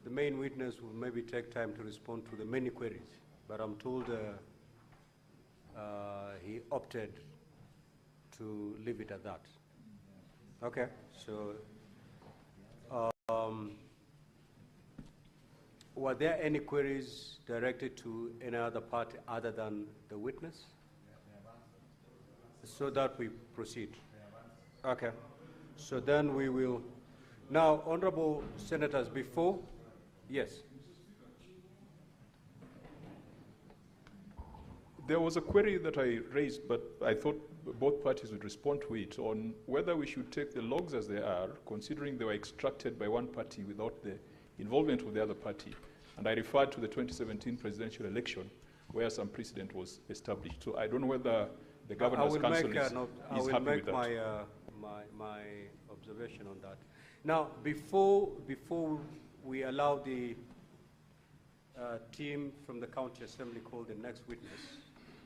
C: main witness will maybe take time to respond to the many queries, but I'm told he opted to leave it at that. Okay, so were there any queries directed to any other party other than the witness? So that we proceed. Okay, so then we will. Now, honorable senators, before, yes.
I: There was a query that I raised, but I thought both parties would respond to it on whether we should take the logs as they are, considering they were extracted by one party without the involvement of the other party. And I referred to the 2017 presidential election, where some precedent was established. So I don't know whether the Governor's Council is happy with that.
C: My observation on that. Now, before we allow the team from the County Assembly call the next witness,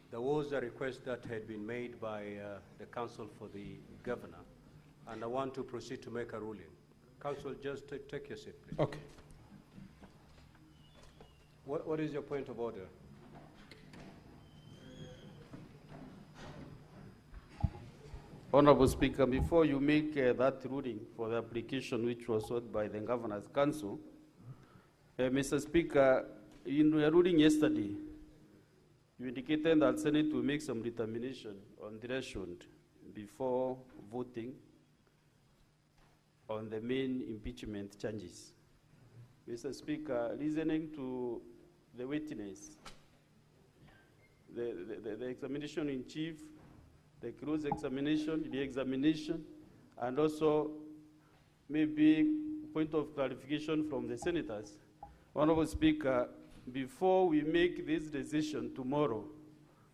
C: there was a request that had been made by the Council for the Governor, and I want to proceed to make a ruling. Council, just take your seat, please.
E: Okay.
C: What is your point of order?
F: Honorable Speaker, before you make that ruling for the application which was sought by the Governor's Council, Mr. Speaker, in your ruling yesterday, you indicated that Senate will make some determination on threshold before voting on the main impeachment charges. Mr. Speaker, listening to the witness, the examination in chief, the close examination, the examination, and also maybe point of clarification from the senators. Honorable Speaker, before we make this decision tomorrow,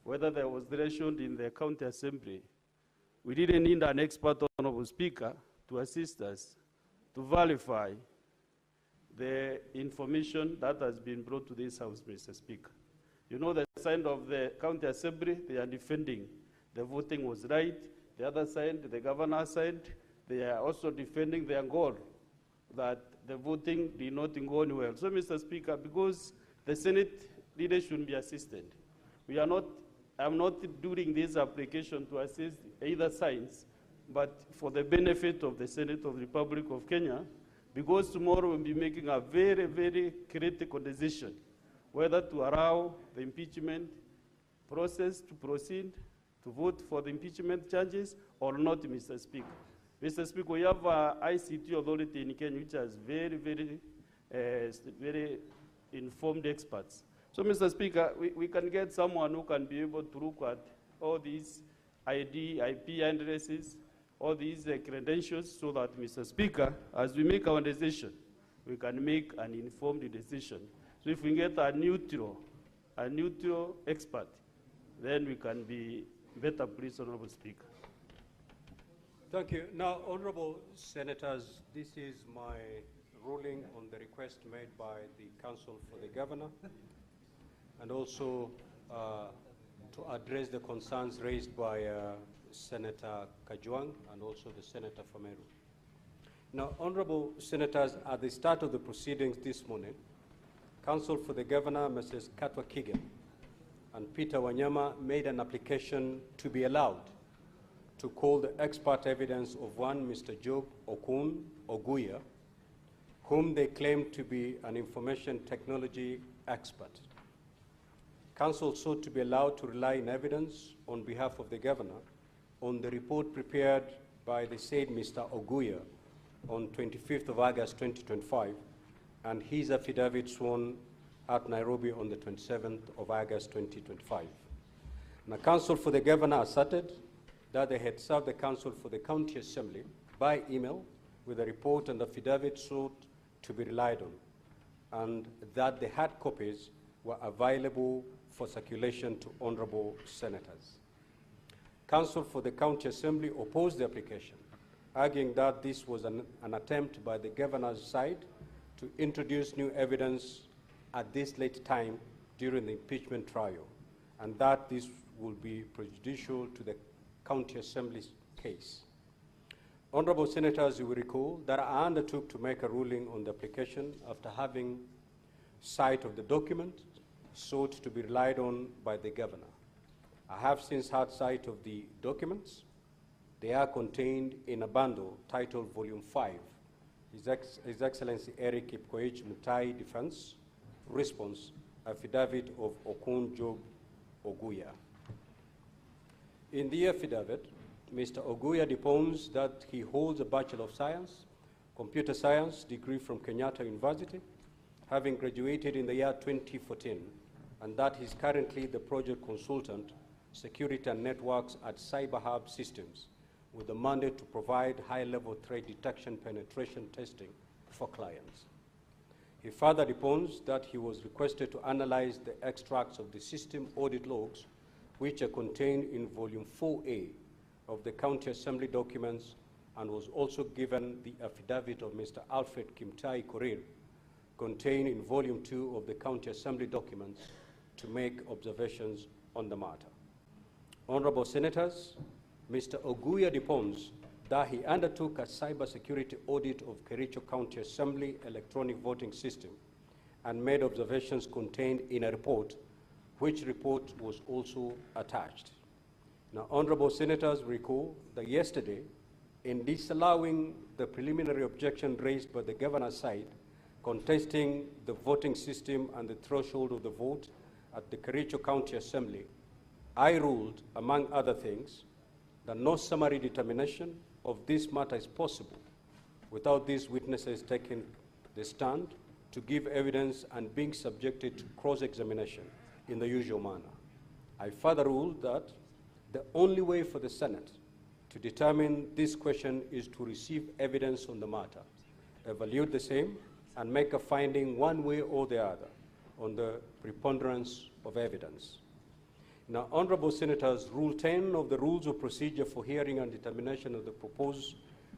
F: whether there was threshold in the County Assembly, we didn't need an expert, Honorable Speaker, to assist us to verify the information that has been brought to this House, Mr. Speaker. You know, the side of the county assembly, they are defending the voting was right. The other side, the governor's side, they are also defending their goal that the voting did not go on well. So, Mr. Speaker, because the Senate leaders should be assisted, I'm not doing this application to assist either sides, but for the benefit of the Senate of the Republic of Kenya, because tomorrow we'll be making a very, very critical decision whether to allow the impeachment process to proceed, to vote for the impeachment charges or not, Mr. Speaker. Mr. Speaker, we have an ICT authority in Kenya which has very, very informed experts. So, Mr. Speaker, we can get someone who can be able to look at all these ID, IP addresses, all these credentials, so that, Mr. Speaker, as we make our decision, we can make an informed decision. So if we get a neutral expert, then we can be better pleased, Honorable Speaker.
C: Thank you. Now, Honorable Senators, this is my ruling on the request made by the Council for the Governor, and also to address the concerns raised by Senator Kajwang and also the Senator Fameru. Now, Honorable Senators, at the start of the proceedings this morning, Council for the Governor, Mrs. Katwa Kigen, and Peter Wanyama made an application to be allowed to call the expert evidence of one Mr. Job Okun Oguya, whom they claim to be an information technology expert. Council sought to be allowed to rely on evidence on behalf of the Governor on the report prepared by the said Mr. Oguya on 25th of August 2025, and his affidavit sworn at Nairobi on the 27th of August 2025. Now, Council for the Governor asserted that they had served the Council for the County Assembly by email with a report and affidavit sought to be relied on, and that the hard copies were available for circulation to honorable senators. Council for the County Assembly opposed the application, arguing that this was an attempt by the governor's side to introduce new evidence at this late time during the impeachment trial, and that this would be prejudicial to the County Assembly's case. Honorable Senators, you will recall that I undertook to make a ruling on the application after having sight of the document sought to be relied on by the Governor. I have since had sight of the documents. They are contained in a bundle titled Volume 5, His Excellency Eric Kipkoech Mutai Defense Response, Affidavit of Okun Job Oguya. In the affidavit, Mr. Oguya deposed that he holds a Bachelor of Science, Computer Science degree from Kenyatta University, having graduated in the year 2014, and that he's currently the project consultant, Security and Networks at Cyber Hub Systems, with the mandate to provide high-level threat detection penetration testing for clients. He further deposed that he was requested to analyze the extracts of the system audit logs, which are contained in Volume 4A of the County Assembly documents, and was also given the affidavit of Mr. Alfred Kimtai Korir, contained in Volume 2 of the County Assembly documents, to make observations on the matter. Honorable Senators, Mr. Oguya deposed that he undertook a cybersecurity audit of Kericho County Assembly electronic voting system and made observations contained in a report, which report was also attached. Now, Honorable Senators recall that yesterday, in disallowing the preliminary objection raised by the Governor's side, contesting the voting system and the threshold of the vote at the Kericho County Assembly, I ruled, among other things, that no summary determination of this matter is possible without these witnesses taking the stand to give evidence and being subjected to cross-examination in the usual manner. I further ruled that the only way for the Senate to determine this question is to receive evidence on the matter, evaluate the same, and make a finding one way or the other on the preponderance of evidence. Now, Honorable Senators, Rule 10 of the Rules of Procedure for Hearing and Determination of the Proposed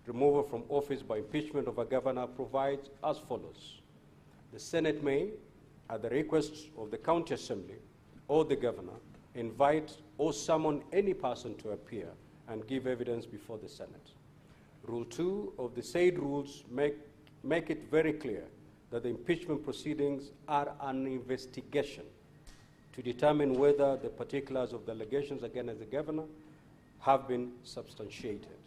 C: Removal from Office by Impeachment of a Governor provides as follows. The Senate may, at the request of the County Assembly, or the governor invite or summon any person to appear and give evidence before the Senate. Rule 2 of the said rules make it very clear that the impeachment proceedings are an investigation to determine whether the particulars of the allegations against the governor have been substantiated.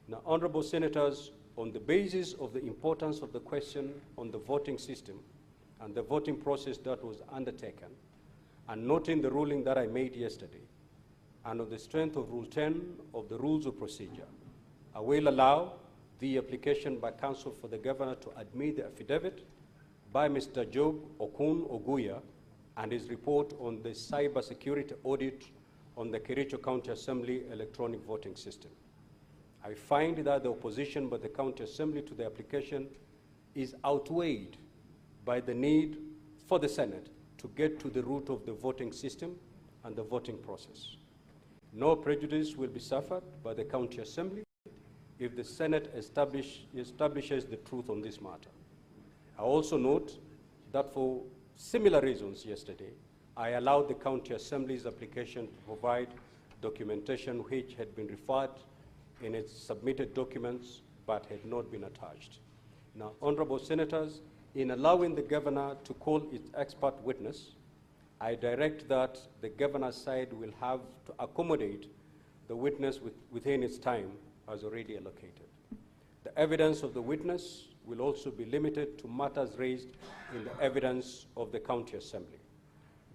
C: Now, honorable senators, on the basis of the importance of the question on the voting system and the voting process that was undertaken, and noting the ruling that I made yesterday, and on the strength of Rule 10 of the Rules of Procedure, I will allow the application by counsel for the governor to admit the affidavit by Mr. Job Okun Oguya and his report on the cybersecurity audit on the Kericho County Assembly electronic voting system. I find that the opposition by the County Assembly to the application is outweighed by the need for the Senate to get to the root of the voting system and the voting process. No prejudice will be suffered by the County Assembly if the Senate establishes the truth on this matter. I also note that for similar reasons yesterday, I allowed the County Assembly's application to provide documentation which had been referred in its submitted documents but had not been attached. Now, honorable senators, in allowing the governor to call its expert witness, I direct that the governor's side will have to accommodate the witness within its time as already allocated. The evidence of the witness will also be limited to matters raised in the evidence of the County Assembly.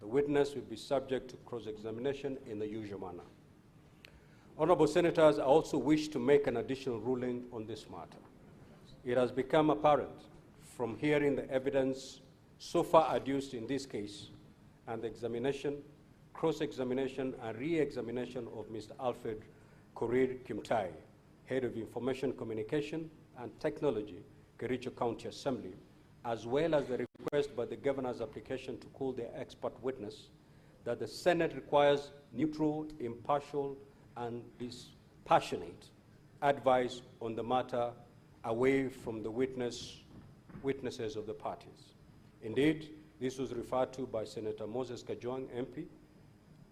C: The witness will be subject to cross-examination in the usual manner. Honorable senators, I also wish to make an additional ruling on this matter. It has become apparent from hearing the evidence so far adduced in this case and the examination, cross-examination, and re-examination of Mr. Alfred Korir Kimtai, Head of Information Communication and Technology, Kericho County Assembly, as well as the request by the governor's application to call the expert witness, that the Senate requires neutral, impartial, and dispassionate advice on the matter away from the witnesses of the parties. Indeed, this was referred to by Senator Moses Kajwang, MP,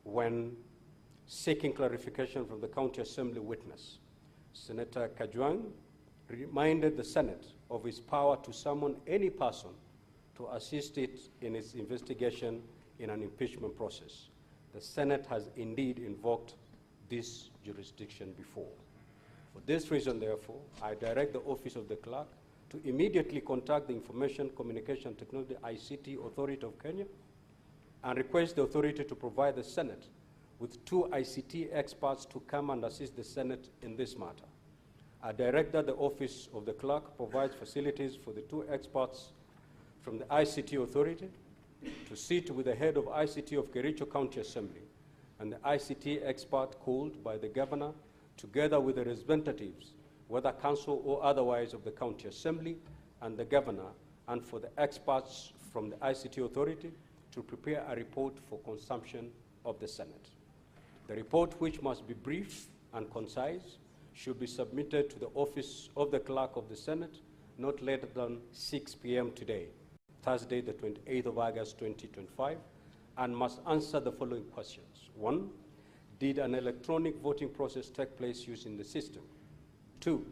C: when seeking clarification from the County Assembly witness. Senator Kajwang reminded the Senate of its power to summon any person to assist it in its investigation in an impeachment process. The Senate has indeed invoked this jurisdiction before. For this reason, therefore, I direct the Office of the Clerk to immediately contact the Information Communication Technology ICT Authority of Kenya and request the authority to provide the Senate with 2 ICT experts to come and assist the Senate in this matter. I direct that the Office of the Clerk provides facilities for the 2 experts from the ICT Authority to sit with the head of ICT of Kericho County Assembly and the ICT expert called by the governor, together with the representatives, whether council or otherwise, of the County Assembly and the governor, and for the experts from the ICT Authority to prepare a report for consumption of the Senate. The report, which must be brief and concise, should be submitted to the Office of the Clerk of the Senate not later than 6 p.m. today, Thursday, the 28th of August, 2025, and must answer the following questions. 1, did an electronic voting process take place using the system? 2,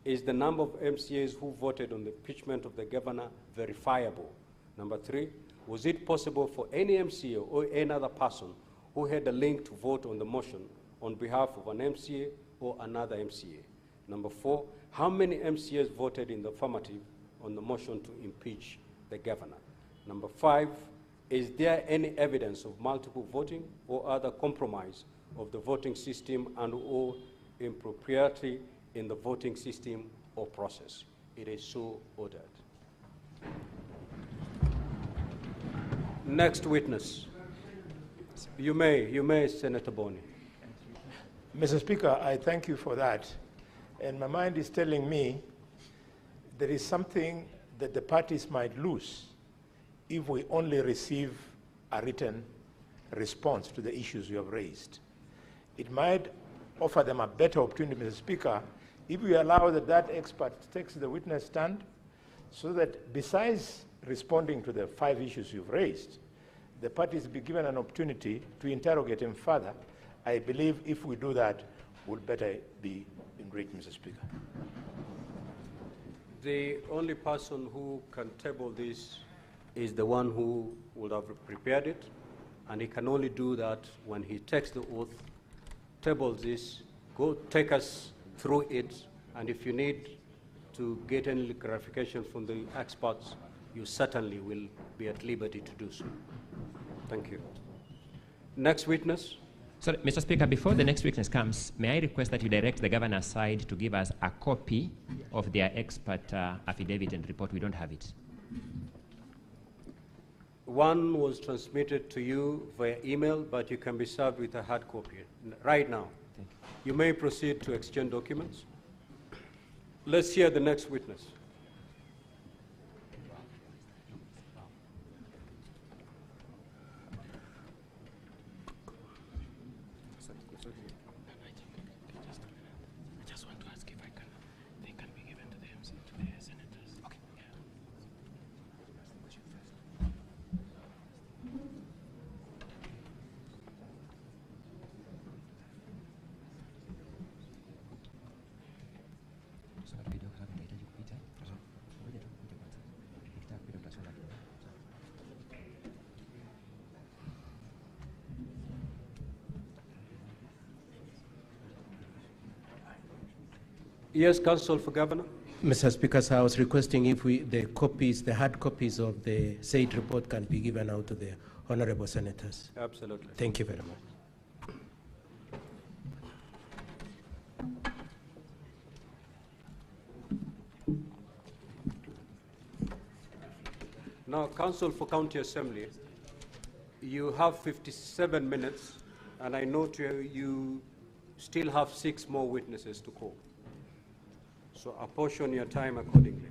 C: is the number of MCAs who voted on the impeachment of the governor verifiable? Number 3, was it possible for any MCA or any other person who had a link to vote on the motion on behalf of an MCA or another MCA? Number 4, how many MCAs voted in the affirmative on the motion to impeach the governor? Number 5, is there any evidence of multiple voting or other compromise of the voting system and or impropriety in the voting system or process? It is so ordered. Next witness. You may, Senator Boni.
K: Mr. Speaker, I thank you for that. And my mind is telling me there is something that the parties might lose if we only receive a written response to the issues you have raised. It might offer them a better opportunity, Mr. Speaker, if we allow that expert takes the witness stand, so that besides responding to the 5 issues you've raised, the parties be given an opportunity to interrogate him further. I believe if we do that, we'll better be enriched, Mr. Speaker.
C: The only person who can table this is the one who would have prepared it, and he can only do that when he takes the oath, tables this, go take us through it, and if you need to get any clarification from the experts, you certainly will be at liberty to do so. Thank you. Next witness.
H: So, Mr. Speaker, before the next witness comes, may I request that you direct the governor's side to give us a copy of their expert affidavit and report? We don't have it.
C: One was transmitted to you via email, but you can be served with a hard copy right now. You may proceed to exchange documents. Let's hear the next witness. Yes, Counsel for Governor.
E: Mr. Speaker, so I was requesting if the hard copies of the said report can be given out to the honorable senators.
C: Absolutely.
E: Thank you very much.
C: Now, Counsel for County Assembly, you have 57 minutes, and I note you still have 6 more witnesses to call. So apportion your time accordingly.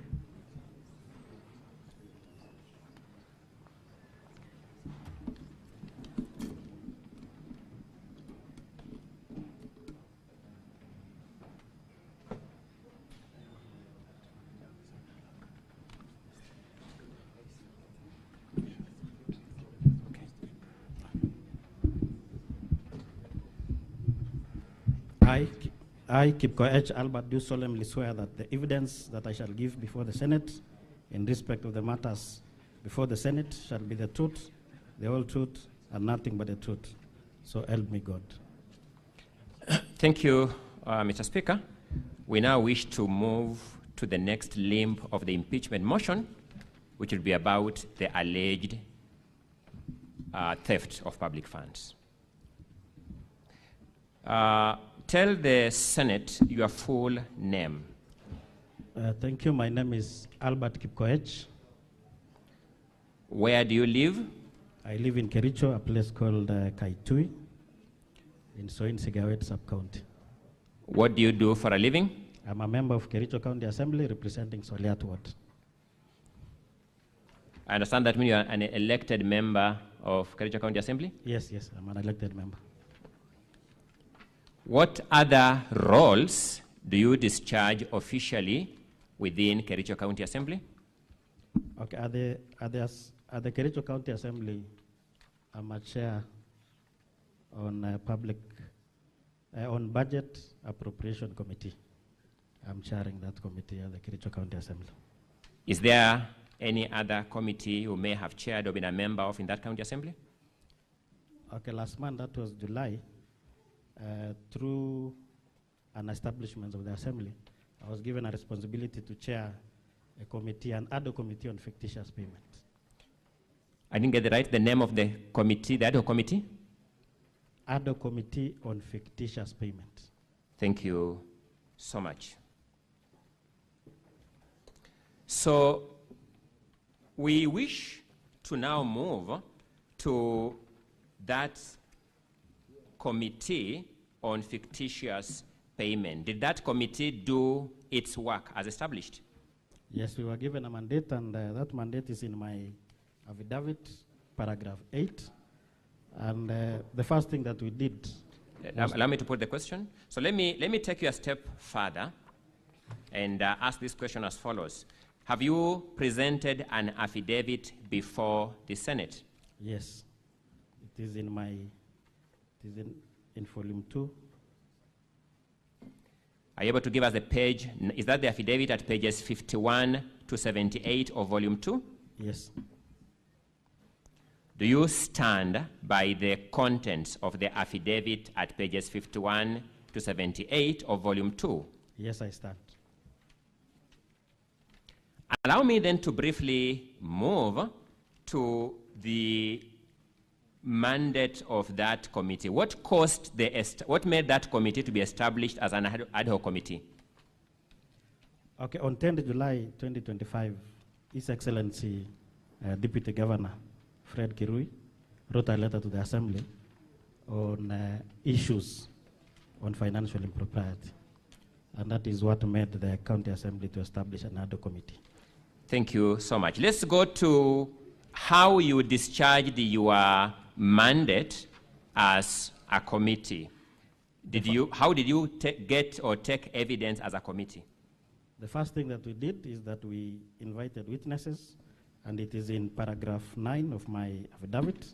J: I, Kipko H. Albert, do solemnly swear that the evidence that I shall give before the Senate in respect of the matters before the Senate shall be the truth, the whole truth, and nothing but the truth. So help me God.
H: Thank you, Mr. Speaker. We now wish to move to the next limb of the impeachment motion, which will be about the alleged theft of public funds. Tell the Senate your full name.
J: Thank you. My name is Albert Kipkoech.
H: Where do you live?
J: I live in Kericho, a place called Kaitui, in Soin Sigawet sub-county.
H: What do you do for a living?
J: I'm a member of Kericho County Assembly representing Soliat Ward.
H: I understand that means you are an elected member of Kericho County Assembly?
J: Yes, I'm an elected member.
H: What other roles do you discharge officially within Kericho County Assembly?
J: Okay, at the Kericho County Assembly, I'm a chair on on budget appropriation committee. I'm chairing that committee at the Kericho County Assembly.
H: Is there any other committee you may have chaired or been a member of in that county assembly?
J: Okay, last month, that was July, through an establishment of the assembly, I was given a responsibility to chair a committee, an ad hoc committee on fictitious payment.
H: I didn't get it right. The name of the committee, the ad hoc committee?
J: Ad hoc committee on fictitious payment.
H: Thank you so much. So we wish to now move to that committee on fictitious payment. Did that committee do its work as established?
J: Yes, we were given a mandate, and that mandate is in my affidavit, paragraph 8. And the first thing that we did...
H: Allow me to put the question. So let me take you a step further and ask this question as follows. Have you presented an affidavit before the Senate?
J: Yes. It is in my, in volume 2.
H: Are you able to give us the page? Is that the affidavit at pages 51 to 78 of volume 2?
J: Yes.
H: Do you stand by the contents of the affidavit at pages 51 to 78 of volume 2?
J: Yes, I stand.
H: Allow me then to briefly move to the mandate of that committee. What made that committee to be established as an ad hoc committee?
J: Okay, on 10th July 2025, His Excellency Deputy Governor Fred Kirui wrote a letter to the Assembly on issues on financial impropriety. And that is what made the County Assembly to establish an ad hoc committee.
H: Thank you so much. Let's go to how you discharged your mandate as a committee. How did you get or take evidence as a committee?
J: The first thing that we did is that we invited witnesses, and it is in paragraph 9 of my affidavit.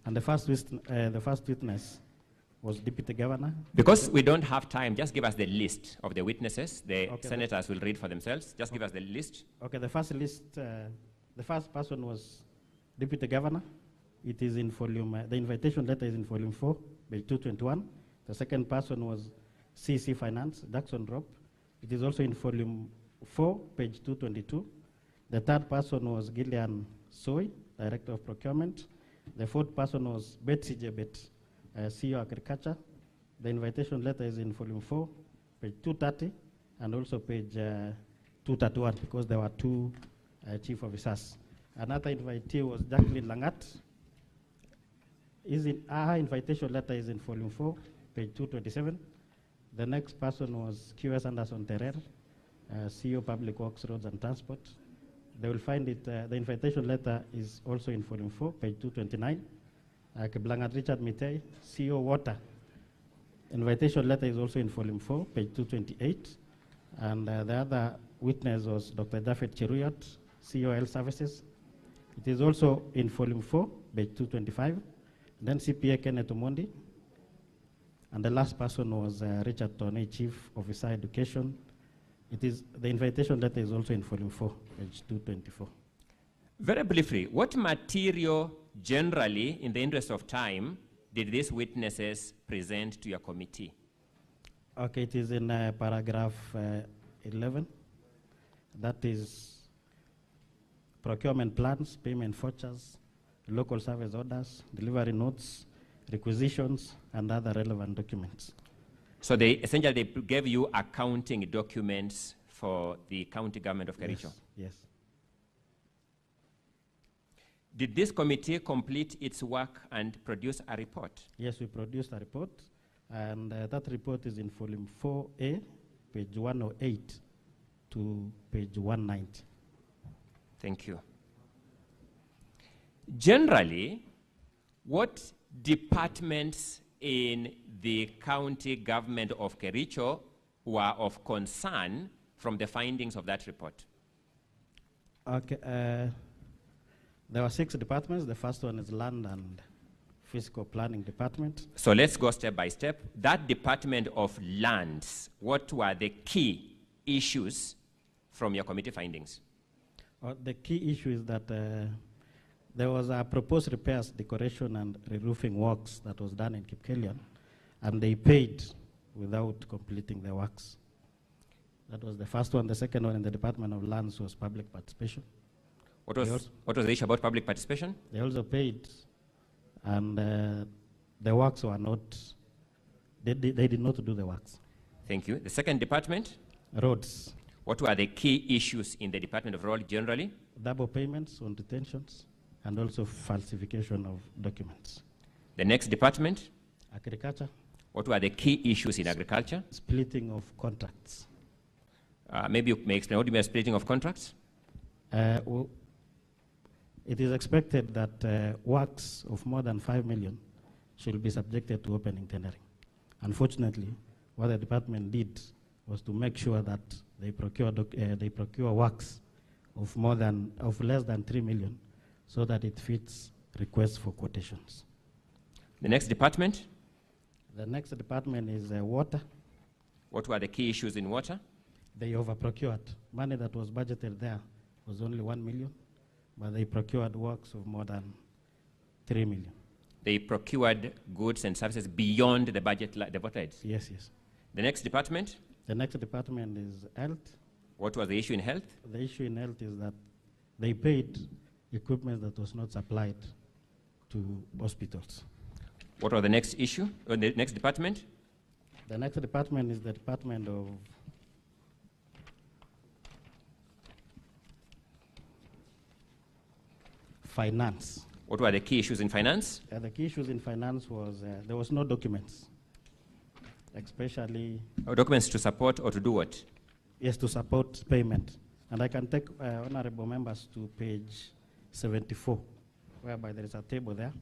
J: And the first witness was Deputy Governor.
H: Because we don't have time, just give us the list of the witnesses. The senators will read for themselves. Just give us the list.
J: Okay, the first list, the first person was Deputy Governor. It is in volume, the invitation letter is in volume 4, page 221. The second person was CC Finance, Jackson Drop. It is also in volume 4, page 222. The third person was Gillian Soy, Director of Procurement. The fourth person was Betsy Jebet, CEO Agriculture. The invitation letter is in volume 4, page 230, and also page 231, because there were two chief officers. Another invitee was Jacqueline Langat. Our invitation letter is in volume 4, page 227. The next person was QS Anderson Terrer, CEO Public Works, Roads and Transport. They will find it, the invitation letter is also in volume 4, page 229. Keblangat Richard Mitei, CEO Water. Invitation letter is also in volume 4, page 228. And the other witness was Dr. Daffet Chiruyot, CEO Health Services. It is also in volume 4, page 225. Then CPA Kenneth Omondi. And the last person was Richard Toney, Chief Officer Education. The invitation letter is also in volume 4, page 224.
H: Very briefly, what material generally, in the interest of time, did these witnesses present to your committee?
J: Okay, it is in paragraph 11. That is procurement plans, payment vouchers, local service orders, delivery notes, requisitions, and other relevant documents.
H: So they essentially gave you accounting documents for the county government of Kericho?
J: Yes.
H: Did this committee complete its work and produce a report?
J: Yes, we produced a report, and that report is in volume 4A, page 108 to page 190.
H: Thank you. Generally, what departments in the county government of Kericho were of concern from the findings of that report?
J: Okay, there were 6 departments. The first one is Land and Fiscal Planning Department.
H: So let's go step by step. That Department of Lands, what were the key issues from your committee findings?
J: The key issue is that there was a proposed repairs, decoration, and re-roofing works that was done in Kipkelion, and they paid without completing the works. That was the first one. The second one in the Department of Lands was public participation.
H: What was the issue about public participation?
J: They also paid, and the works were not, they did not do the works.
H: Thank you. The second department?
J: Roads.
H: What were the key issues in the Department of Road generally?
J: Double payments on detentions, and also falsification of documents.
H: The next department?
J: Agriculture.
H: What were the key issues in agriculture?
J: Splitting of contracts.
H: Maybe you may explain, what do you mean splitting of contracts?
J: Well, it is expected that works of more than 5 million should be subjected to opening tendering. Unfortunately, what the department did was to make sure that they procure works of less than 3 million, so that it fits requests for quotations.
H: The next department?
J: The next department is water.
H: What were the key issues in water?
J: They overprocured. Money that was budgeted there was only 1 million, but they procured works of more than 3 million.
H: They procured goods and services beyond the budget devoted?
J: Yes, yes.
H: The next department?
J: The next department is health.
H: What was the issue in health?
J: The issue in health is that they paid equipment that was not supplied to hospitals.
H: What was the next issue, or the next department?
J: The next department is the Department of Finance.
H: What were the key issues in finance?
J: The key issues in finance was there was no documents, especially...
H: documents to support or to do what?
J: Yes, to support payment. And I can take honorable members to page 74, whereby there is a table there.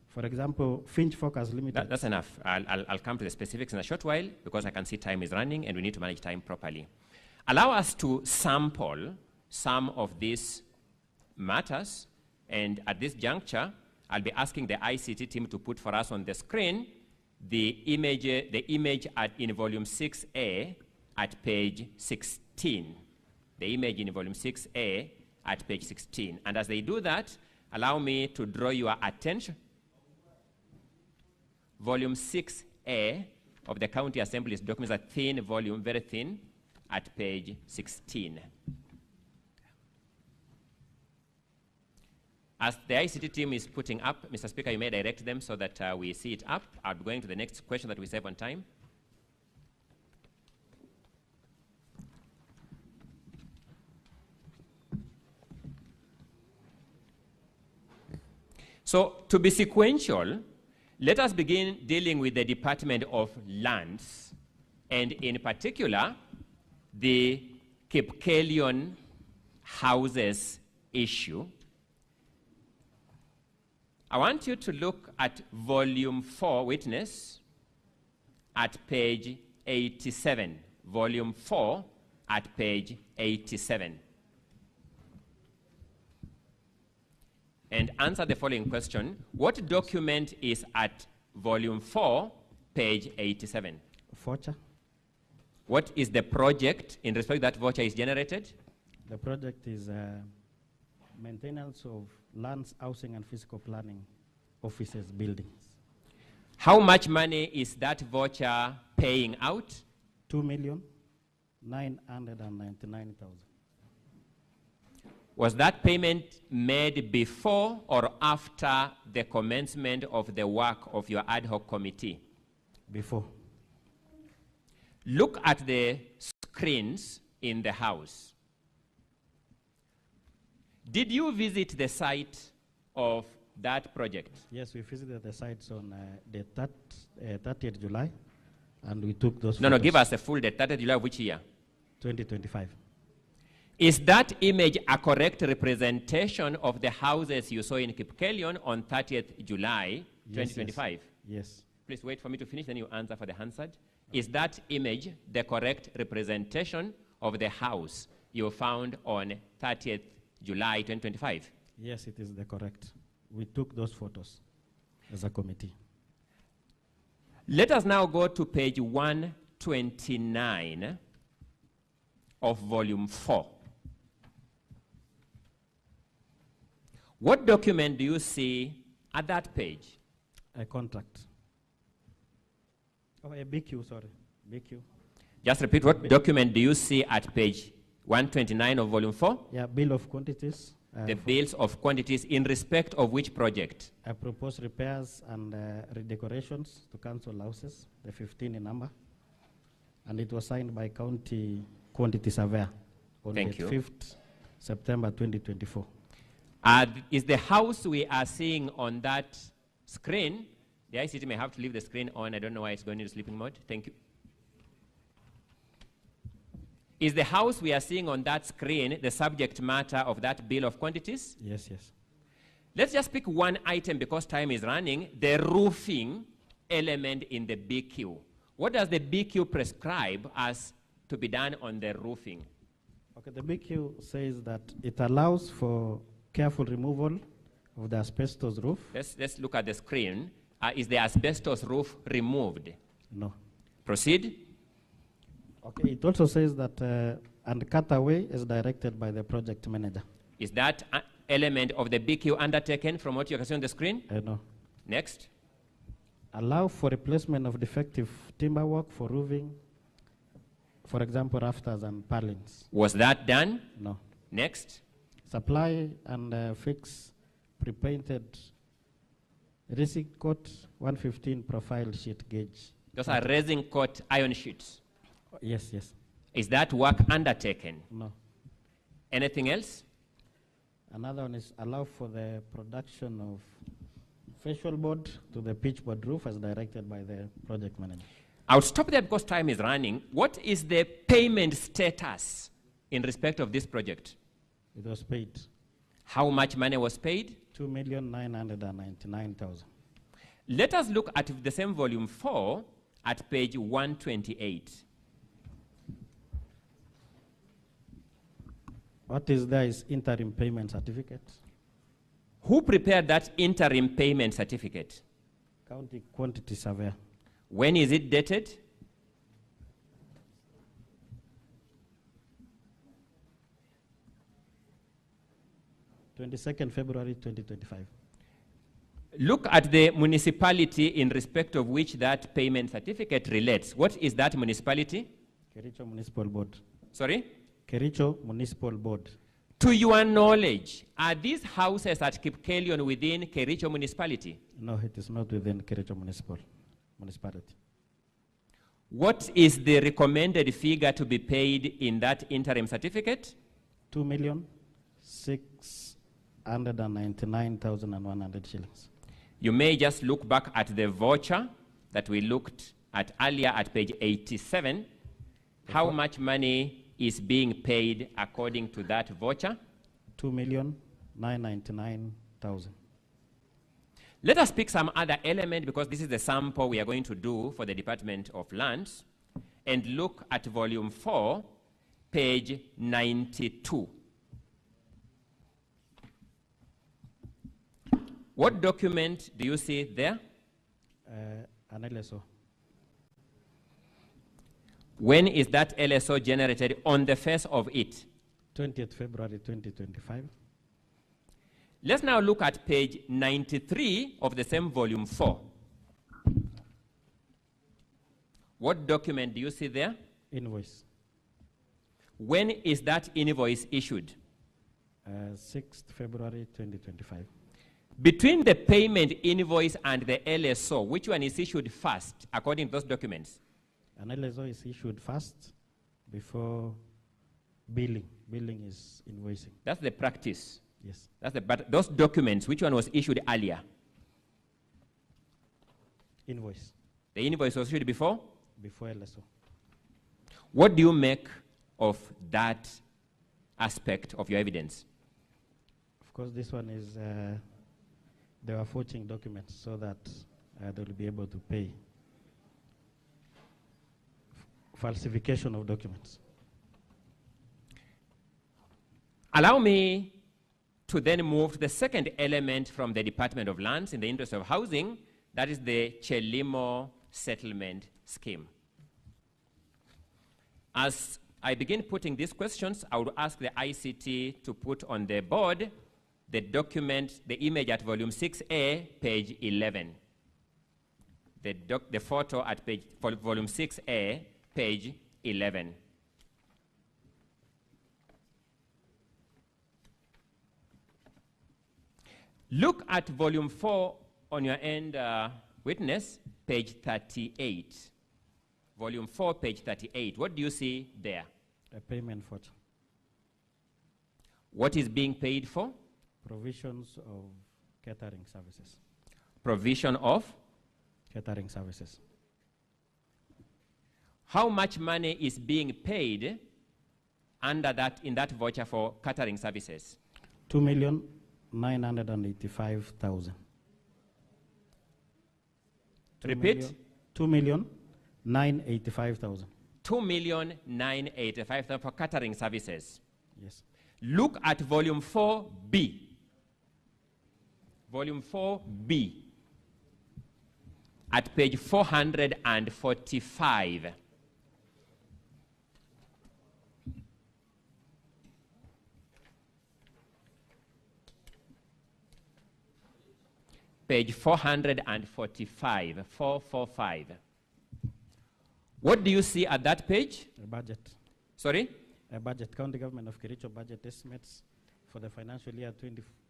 J: For example, Finch Focus Limited.
H: That's enough. I'll come to the specifics in a short while because I can see time is running and we need to manage time properly. Allow us to sample some of these matters, and at this juncture, I'll be asking the ICT team to put for us on the screen the image in volume 6A at page 16. The image in volume 6A at page 16. And as they do that, allow me to draw your attention. Volume 6A of the County Assembly's documents, a thin volume, very thin, at page 16. As the ICT team is putting up, Mr. Speaker, you may direct them so that we see it up. I'll be going to the next question that we save on time. So, to be sequential, let us begin dealing with the Department of Lands, and in particular, the Kipkelion houses issue. I want you to look at volume 4, witness, at page 87. Volume 4 at page 87. And answer the following question. What document is at volume 4, page 87?
J: Voucher.
H: What is the project in respect that voucher is generated?
J: The project is maintenance of lands, housing, and physical planning offices, buildings.
H: How much money is that voucher paying out?
J: 2,999,000.
H: Was that payment made before or after the commencement of the work of your ad hoc committee?
J: Before.
H: Look at the screens in the house. Did you visit the site of that project?
J: Yes, we visited the sites on the 30th July, and we took those
H: No,
J: photos.
H: give us a full date. 30th July of which year?
J: 2025.
H: Is that image a correct representation of the houses you saw in Kipkelion on 30th July, 2025?
J: Yes.
H: Please wait for me to finish, then you answer for the Hansard. Is that image the correct representation of the house you found on 30th July 2025?
J: Yes, it is the correct. We took those photos as a committee.
H: Let us now go to page 129 of volume 4. What document do you see at that page?
J: A contract. Oh, a BQ, sorry. BQ.
H: Just repeat, what document do you see at page 129 of volume 4?
J: Yeah, bill of quantities.
H: The bills of quantities in respect of which project?
J: I proposed repairs and redecorations to council houses, the 15 in number. And it was signed by county quantity surveyor on the 5th September 2024.
H: Is the house we are seeing on that screen, the ICT may have to leave the screen on, I don't know why it's going into sleeping mode. Thank you. Is the house we are seeing on that screen the subject matter of that bill of quantities?
J: Yes, yes.
H: Let's just pick one item because time is running, the roofing element in the BQ. What does the BQ prescribe as to be done on the roofing?
J: Okay, the BQ says that it allows for careful removal of the asbestos roof.
H: Let's look at the screen. Is the asbestos roof removed?
J: No.
H: Proceed.
J: Okay, it also says that and cut away is directed by the project manager.
H: Is that element of the BQ undertaken from what you can see on the screen?
J: No.
H: Next.
J: Allow for replacement of defective timber work for roofing, for example, rafters and purlins.
H: Was that done?
J: No.
H: Next.
J: Supply and fix pre-painted resin coat 115 profile sheet gauge.
H: Those are resin coat iron sheets.
J: Yes, yes.
H: Is that work undertaken?
J: No.
H: Anything else?
J: Another one is allow for the production of facial board to the pitch board roof as directed by the project manager.
H: I'll stop there because time is running. What is the payment status in respect of this project?
J: It was paid.
H: How much money was paid?
J: 2,999,000.
H: Let us look at the same volume 4 at page 128.
J: What is there is interim payment certificate.
H: Who prepared that interim payment certificate?
J: County quantity surveyor.
H: When is it dated?
J: February 2025.
H: Look at the municipality in respect of which that payment certificate relates. What is that municipality?
J: Kericho Municipal Board.
H: Sorry?
J: Kericho Municipal Board.
H: To your knowledge, are these houses at Kipkelion within Kericho municipality?
J: No, it is not within Kericho municipality.
H: What is the recommended figure to be paid in that interim certificate?
J: 2,699,100 shillings.
H: You may just look back at the voucher that we looked at earlier at page 87. How much money is being paid according to that voucher?
J: 2,999,000.
H: Let us pick some other element because this is the sample we are going to do for the Department of Lands and look at volume 4, page 92. What document do you see there?
J: An LSO.
H: When is that LSO generated on the face of it?
J: 20th February 2025.
H: Let's now look at page 93 of the same volume 4. What document do you see there?
J: Invoice.
H: When is that invoice issued?
J: 6th February 2025.
H: Between the payment invoice and the LSO, which one is issued first, according to those documents?
J: An LSO is issued first before billing. Billing is invoicing.
H: That's the practice.
J: Yes.
H: But those documents, which one was issued earlier?
J: Invoice.
H: The invoice was issued before?
J: Before LSO.
H: What do you make of that aspect of your evidence?
J: Of course, this one is, they were forging documents so that they will be able to pay. Falsification of documents.
H: Allow me to then move to the second element from the Department of Lands in the interest of housing, that is the Chelimo settlement scheme. As I begin putting these questions, I would ask the ICT to put on the board the document, the image at volume 6A, page 11. The photo at volume 6A, page 11. Look at volume 4 on your end, witness, page 38. Volume 4, page 38. What do you see there?
J: A payment voucher.
H: What is being paid for?
J: Provisions of catering services.
H: Provision of?
J: Catering services.
H: How much money is being paid under that, in that voucher for catering services?
J: 2,985,000.
H: Repeat?
J: 2,985,000.
H: 2,985,000 for catering services.
J: Yes.
H: Look at volume 4B. Volume 4B. at page 445. Page 445, 445. What do you see at that page?
J: A budget.
H: Sorry?
J: A budget. County Government of Kericho budget estimates for the financial year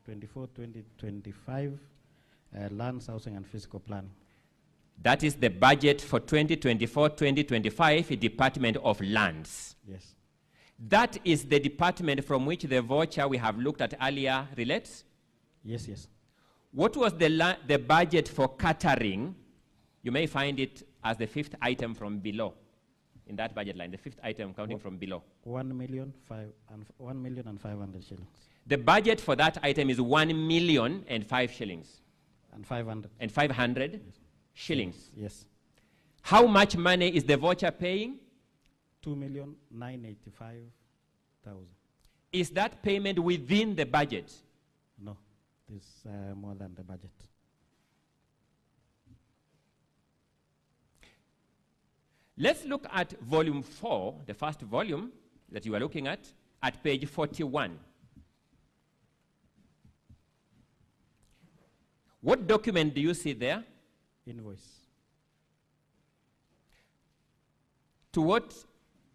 J: 2024-2025, lands, housing, and physical planning.
H: That is the budget for 2024-2025, Department of Lands.
J: Yes.
H: That is the department from which the voucher we have looked at earlier relates?
J: Yes, yes.
H: What was the budget for catering? You may find it as the fifth item from below, in that budget line, the fifth item counting from below.
J: 1,500,000 shillings.
H: The budget for that item is 1,005,000 shillings.
J: And 500.
H: And 500 yes. Shillings.
J: Yes.
H: How much money is the voucher paying?
J: 2,985,000.
H: Is that payment within the budget?
J: No, it's more than the budget.
H: Let's look at volume 4, the first volume that you are looking at page 41. What document do you see there?
J: Invoice.
H: To what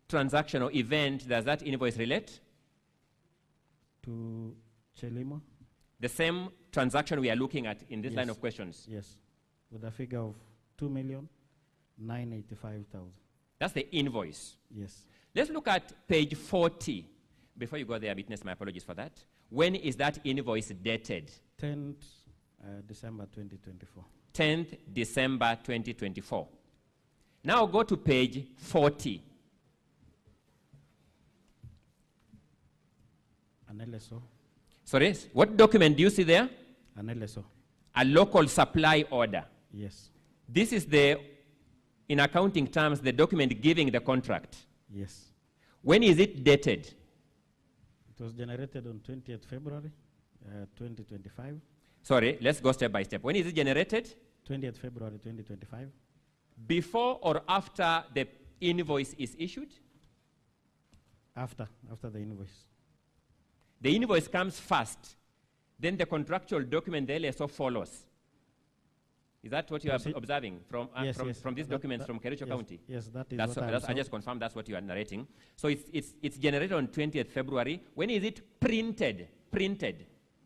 H: transaction or event does that invoice relate?
J: To Chelimo.
H: The same transaction we are looking at in this
J: Yes.
H: line of questions?
J: Yes, with a figure of 2,985,000.
H: That's the invoice.
J: Yes.
H: Let's look at page 40. Before you go there, witness, my apologies for that. When is that invoice dated?
J: 10th December 2024.
H: 10th December 2024. Now go to page 40.
J: An LSO.
H: Sorry, what document do you see there?
J: An LSO.
H: A local supply order.
J: Yes.
H: This is in accounting terms, the document giving the contract.
J: Yes.
H: When is it dated?
J: It was generated on 20th February 2025.
H: Sorry, let's go step by step. When is it generated?
J: 20th February 2025.
H: Before or after the invoice is issued?
J: After the invoice.
H: The invoice comes first, then the contractual document, the LSO, follows. Is that what you are observing from these documents from Kericho County?
J: Yes, that is
H: that's
J: what
H: I just confirmed that's what you are narrating. So it's generated on 20th February. When is it printed?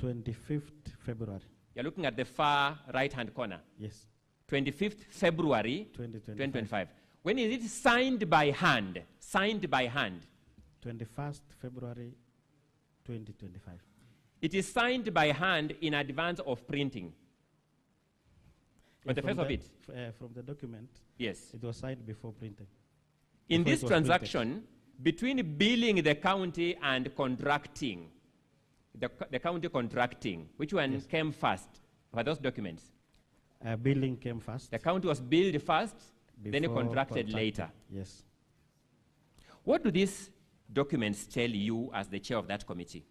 J: 25th February.
H: You're looking at the far right-hand corner.
J: Yes.
H: 25th February 2025. When is it signed by hand?
J: 21st February 2025.
H: It is signed by hand in advance of printing. On the face of it.
J: From the document,
H: yes,
J: it was signed before printing.
H: In this transaction, between billing the county and contracting, the county contracting, which one came first for those documents?
J: Billing came first.
H: The county was billed first, then it contracted later.
J: Yes.
H: What do these documents tell you as the chair of that committee?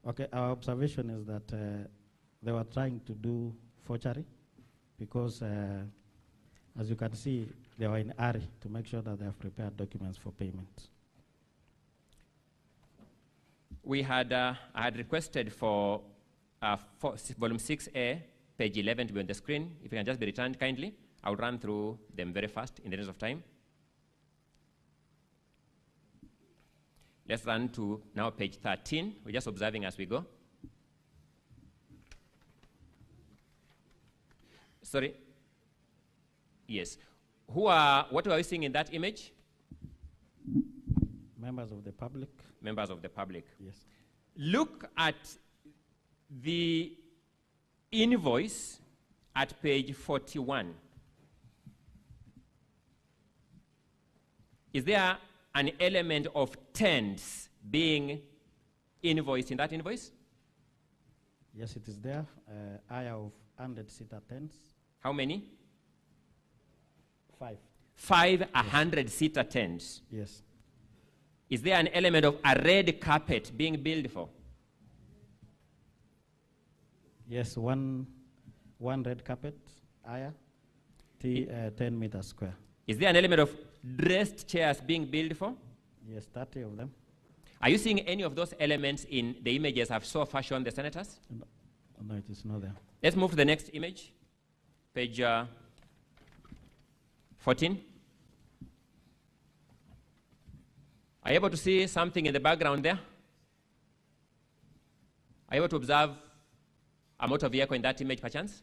J: Okay, our observation is that they were trying to do forgery because, as you can see, they were in a hurry to make sure that they have prepared documents for payment.
H: We had, I had requested for volume 6A, page 11 to be on the screen. If you can just be returned kindly, I'll run through them very fast in the interest of time. Let's run to now page 13. We're just observing as we go. Sorry. Yes. What are we seeing in that image?
J: Members of the public.
H: Members of the public.
J: Yes.
H: Look at the invoice at page 41. Is there an element of tents being invoiced in that invoice?
J: Yes, it is there. Aya of 100-seater tents.
H: How many?
J: 5.
H: 5 100-seater tents.
J: Yes.
H: Is there an element of a red carpet being billed for?
J: Yes, one red carpet, Aya, 10 meters square.
H: Is there an element of dressed chairs being built for?
J: Yes, 30 of them.
H: Are you seeing any of those elements in the images I've so far shown the senators?
J: No, it is not there.
H: Let's move to the next image, page 14. Are you able to see something in the background there? Are you able to observe a motor vehicle in that image, perchance?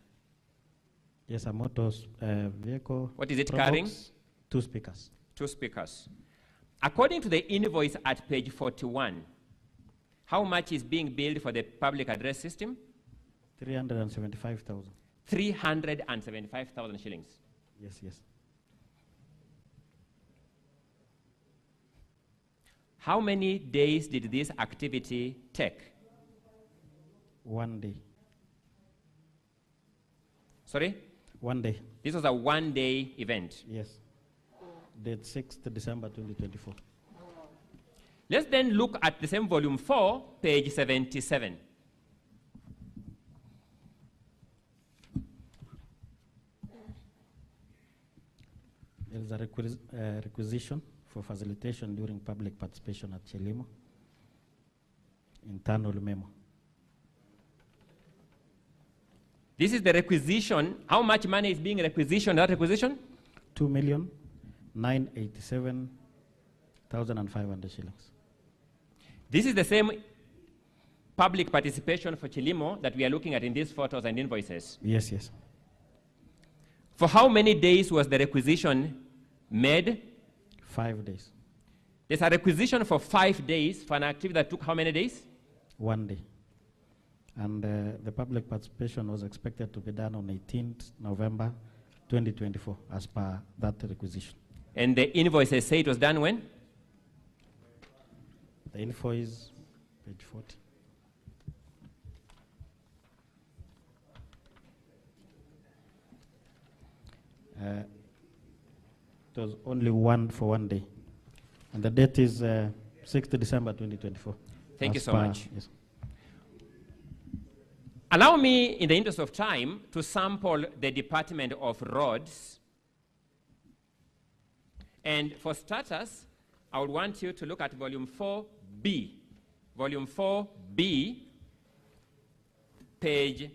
J: Yes, a motor vehicle.
H: What is it
J: Pro
H: carrying?
J: box, 2 speakers.
H: 2 speakers. According to the invoice at page 41, how much is being billed for the public address system?
J: 375,000.
H: 375,000 shillings.
J: Yes, yes.
H: How many days did this activity take?
J: 1 day.
H: Sorry?
J: 1 day.
H: This was a one-day event.
J: Yes. Date 6th December 2024.
H: Let's then look at the same volume 4, page 77.
J: There is a requisition for facilitation during public participation at Chelimo. Internal memo.
H: This is the requisition. How much money is being requisitioned, that requisition?
J: 2,987,500 shillings.
H: This is the same public participation for Chilimo that we are looking at in these photos and invoices.
J: Yes, yes.
H: For how many days was the requisition made?
J: 5 days.
H: There's a requisition for 5 days for an activity that took how many days?
J: 1 day. And the public participation was expected to be done on 18th November 2024 as per that requisition.
H: And the invoices say it was done when?
J: The invoice, page 40. It was only one for 1 day. And the date is 6th December 2024.
H: Thank you
J: as
H: so
J: per-
H: much.
J: Yes.
H: Allow me, in the interest of time, to sample the Department of Roads. And for starters, I would want you to look at volume 4B. Volume 4B, page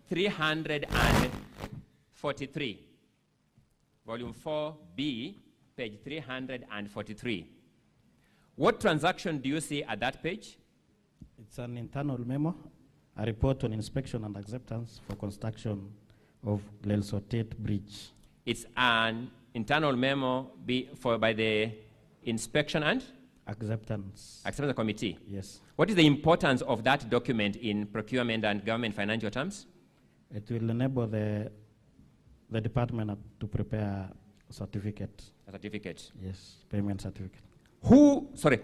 H: 343. Volume 4B, page 343. What transaction do you see at that page?
J: It's an internal memo, a report on inspection and acceptance for construction of Lelsotet Bridge.
H: It's an internal memo by the inspection and
J: acceptance
H: committee.
J: Yes.
H: What is the importance of that document in procurement and government financial terms?
J: It will enable the department to prepare a certificate.
H: A certificate.
J: Yes, payment certificate.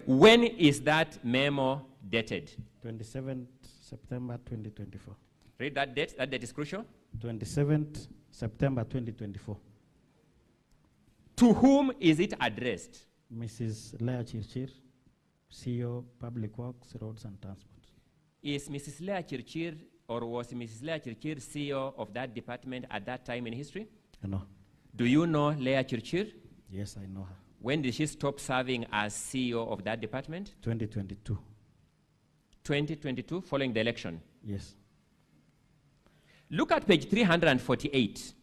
H: When is that memo dated?
J: 27th September 2024.
H: Read that date. That date is crucial.
J: 27th September 2024.
H: To whom is it addressed?
J: Mrs. Lea Chirchir, CEO, Public Works, Roads and Transport.
H: Is Mrs. Lea Chirchir, or was Mrs. Lea Chirchir CEO of that department at that time in history?
J: No.
H: Do you know Lea Chirchir?
J: Yes, I know her.
H: When did she stop serving as CEO of that department?
J: 2022.
H: 2022, following the election?
J: Yes.
H: Look at page 348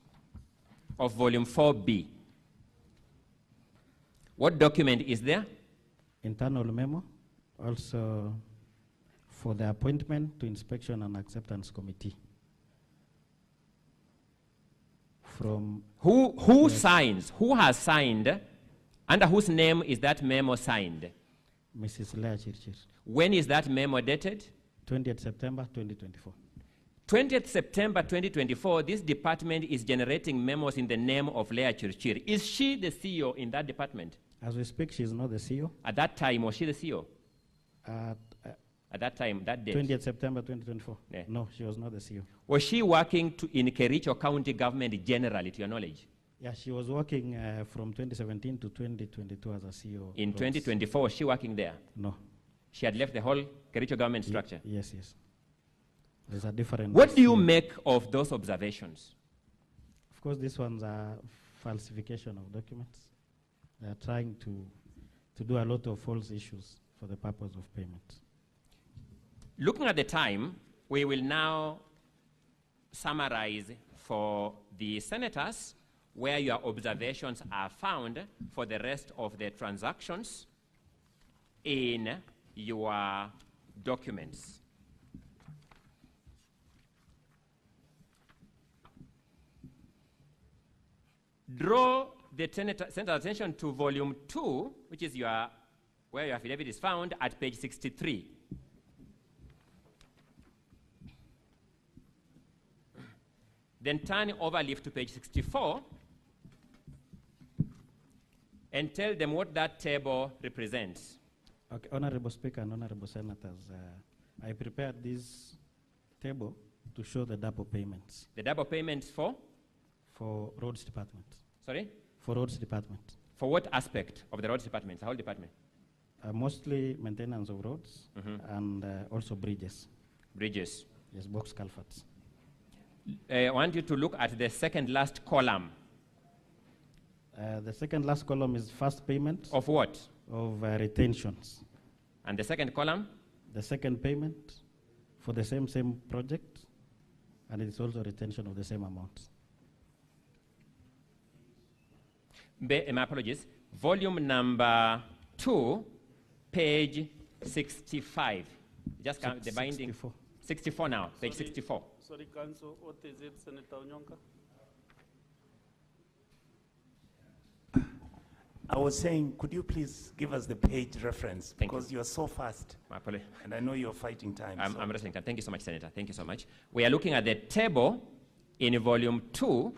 H: of volume 4B. What document is there?
J: Internal memo, also for the appointment to inspection and acceptance committee. From
H: who signs? Who has signed? Under whose name is that memo signed?
J: Mrs. Lea Chirchir.
H: When is that memo dated?
J: 20th September 2024.
H: 20th September 2024, this department is generating memos in the name of Lea Chirchir. Is she the CEO in that department?
J: As we speak, she is not the CEO.
H: At that time, was she the CEO?
J: At
H: that time, that date?
J: 20th September 2024.
H: Yeah.
J: No, she was not the CEO.
H: Was she working in Kericho County government generally, to your knowledge?
J: Yeah, she was working from 2017 to 2022 as a CEO.
H: In 2024, was she working there?
J: No.
H: She had left the whole Kericho government structure?
J: Yes, yes. There's a different...
H: What do you make of those observations?
J: Of course, these ones are falsification of documents. They are trying to do a lot of false issues for the purpose of payment.
H: Looking at the time, we will now summarize for the senators where your observations are found for the rest of the transactions in your documents. Draw the senator's attention to volume 2, which is where your affidavit is found at page 63. Then turn over leaf to page 64 and tell them what that table represents.
J: Okay, Honorable Speaker and Honorable Senators, I prepared this table to show the double payments.
H: The double payments for?
J: For roads department.
H: Sorry?
J: For roads department.
H: For what aspect of the roads department, the whole department?
J: Mostly maintenance of roads and also bridges.
H: Bridges.
J: Yes, box culverts.
H: I want you to look at the second last column.
J: The second last column is first payment.
H: Of what?
J: Of retentions.
H: And the second column?
J: The second payment for the same project, and it's also retention of the same amount.
H: My apologies. Volume number 2, page 65. Just count the binding.
J: 64.
H: 64 now, page 64.
F: Sorry, Council, what is it, Senator Onyonka?
G: I was saying, could you please give us the page reference?
H: Thank
G: because you are so fast.
H: My apologies.
G: And I know you're fighting time.
H: I'm wrestling time. Thank you so much, Senator. Thank you so much. We are looking at the table in volume 2,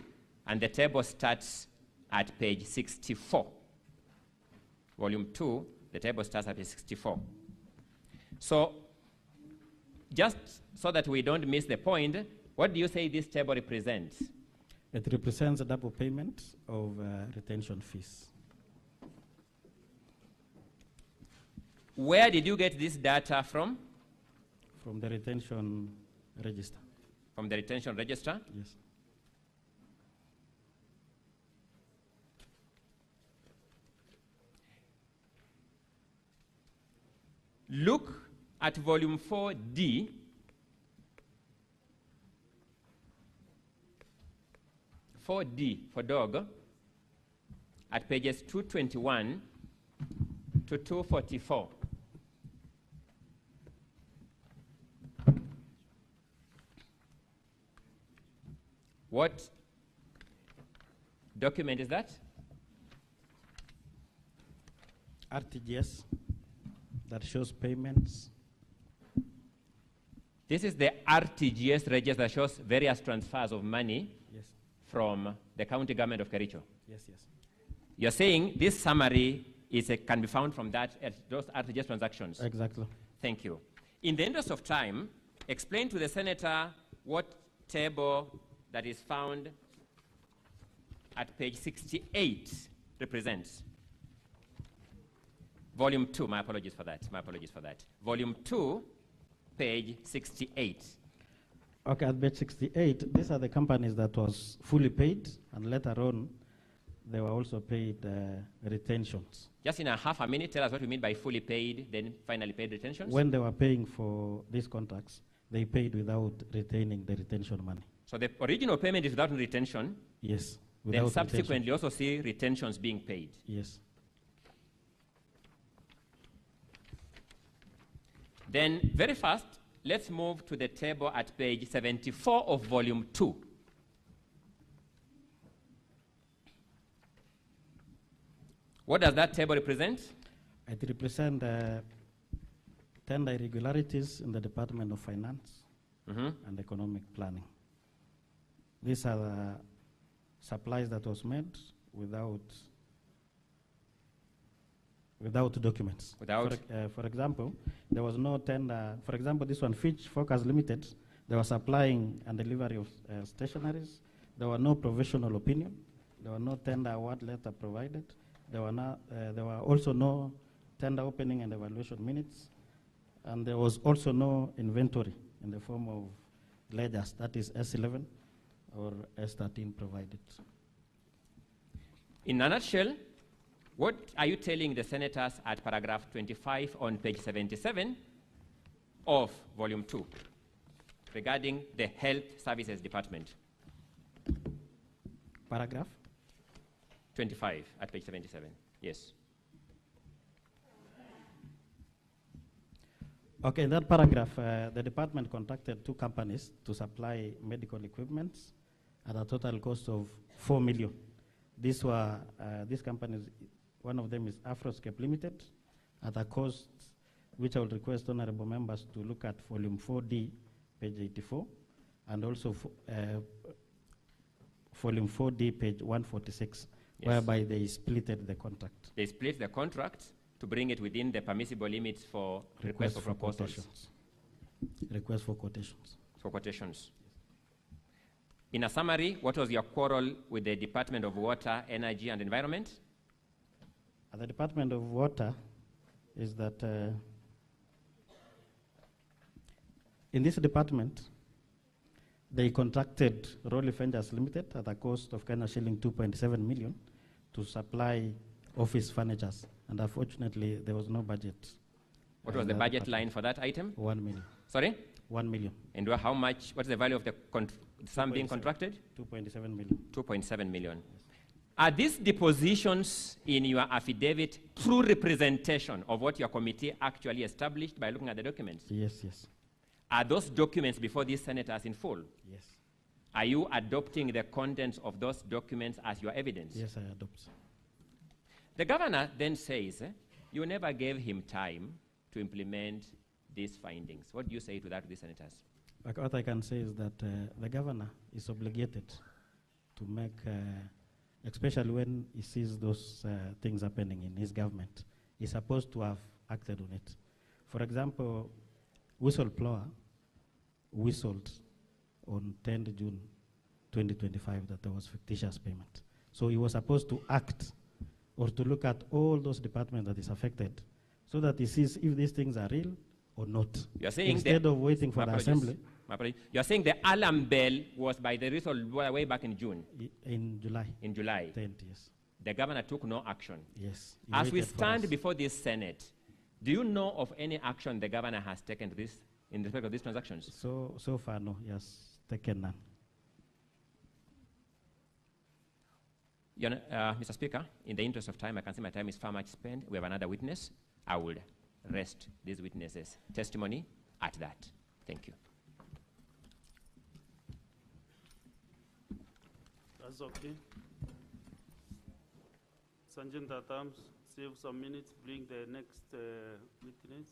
H: and the table starts at page 64. Volume 2, the table starts at page 64. So, just so that we don't miss the point, what do you say this table represents?
J: It represents a double payment of retention fees.
H: Where did you get this data from?
J: From the retention register.
H: From the retention register?
J: Yes.
H: Look at volume 4D. For dog, at pages 221 to 244. What document is that?
J: RTGS that shows payments.
H: This is the RTGS register that shows various transfers of money from the county government of Kericho.
J: Yes, yes.
H: You're saying this summary can be found from those RTGS transactions?
J: Exactly.
H: Thank you. In the interest of time, explain to the senator what table that is found at page 68 represents. Volume 2, my apologies for that. Volume 2, page 68.
J: Okay, at page 68, these are the companies that was fully paid, and later on, they were also paid retentions.
H: Just in a half a minute, tell us what you mean by fully paid, then finally paid retentions.
J: When they were paying for these contracts, they paid without retaining the retention money.
H: So the original payment is without retention?
J: Yes.
H: Then subsequently also see retentions being paid?
J: Yes.
H: Then, very fast, let's move to the table at page 74 of volume 2. What does that table represent?
J: It represents tender irregularities in the Department of Finance and Economic Planning. These are the supplies that was made without documents. For example, there was no tender. For example, this one, Fitch Focus Limited, they were supplying and delivery of stationaries. There were no professional opinion. There were no tender award letter provided. There were also no tender opening and evaluation minutes. And there was also no inventory in the form of ledgers, that is S11, or S13 provided.
H: In a nutshell, what are you telling the senators at paragraph 25 on page 77 of volume 2 regarding the Health Services Department?
J: Paragraph?
H: 25 at page 77, yes.
J: Okay, in that paragraph, the department contracted 2 companies to supply medical equipment at a total cost of 4 million. These companies, one of them is Afroscape Limited, at a cost which I would request honorable members to look at volume 4D, page 84, and also volume 4D, page 146, yes, whereby they splitted the contract.
H: They split the contract to bring it within the permissible limits for request for proposals.
J: Request for quotations.
H: For quotations. In a summary, what was your quarrel with the Department of Water, Energy and Environment?
J: The Department of Water is that in this department, they contracted Rolly Fengers Limited at a cost of Kenya shilling 2.7 million to supply office furniture, and unfortunately, there was no budget.
H: What was the budget line for that item?
J: 1 million.
H: Sorry?
J: 1 million.
H: And how much, what's the value of the sum being contracted?
J: 2.7 million.
H: 2.7 million. Are these depositions in your affidavit true representation of what your committee actually established by looking at the documents?
J: Yes, yes.
H: Are those documents before these senators in full?
J: Yes.
H: Are you adopting the contents of those documents as your evidence?
J: Yes, I adopt.
H: The governor then says, you never gave him time to implement these findings. What do you say to that, to the senators?
J: What I can say is that the governor is obligated to make, especially when he sees those things happening in his government, he's supposed to have acted on it. For example, whistleblower whistled on 10th June 2025 that there was fictitious payment. So he was supposed to act or to look at all those departments that is affected so that he sees if these things are real or not.
H: You're saying
J: instead of waiting for the assembly.
H: You're saying the alarm bell was by the whistleblower way back in June?
J: In July.
H: In July.
J: 10th, yes.
H: The governor took no action?
J: Yes.
H: As we stand before this Senate, do you know of any action the governor has taken to this in respect of these transactions?
J: So far, no. He has taken none.
H: Mr. Speaker, in the interest of time, I can see my time is far much spent. We have another witness. I will rest these witnesses' testimony at that. Thank you.
F: That's okay. Sergeant Adams, save some minutes, bring the next witness.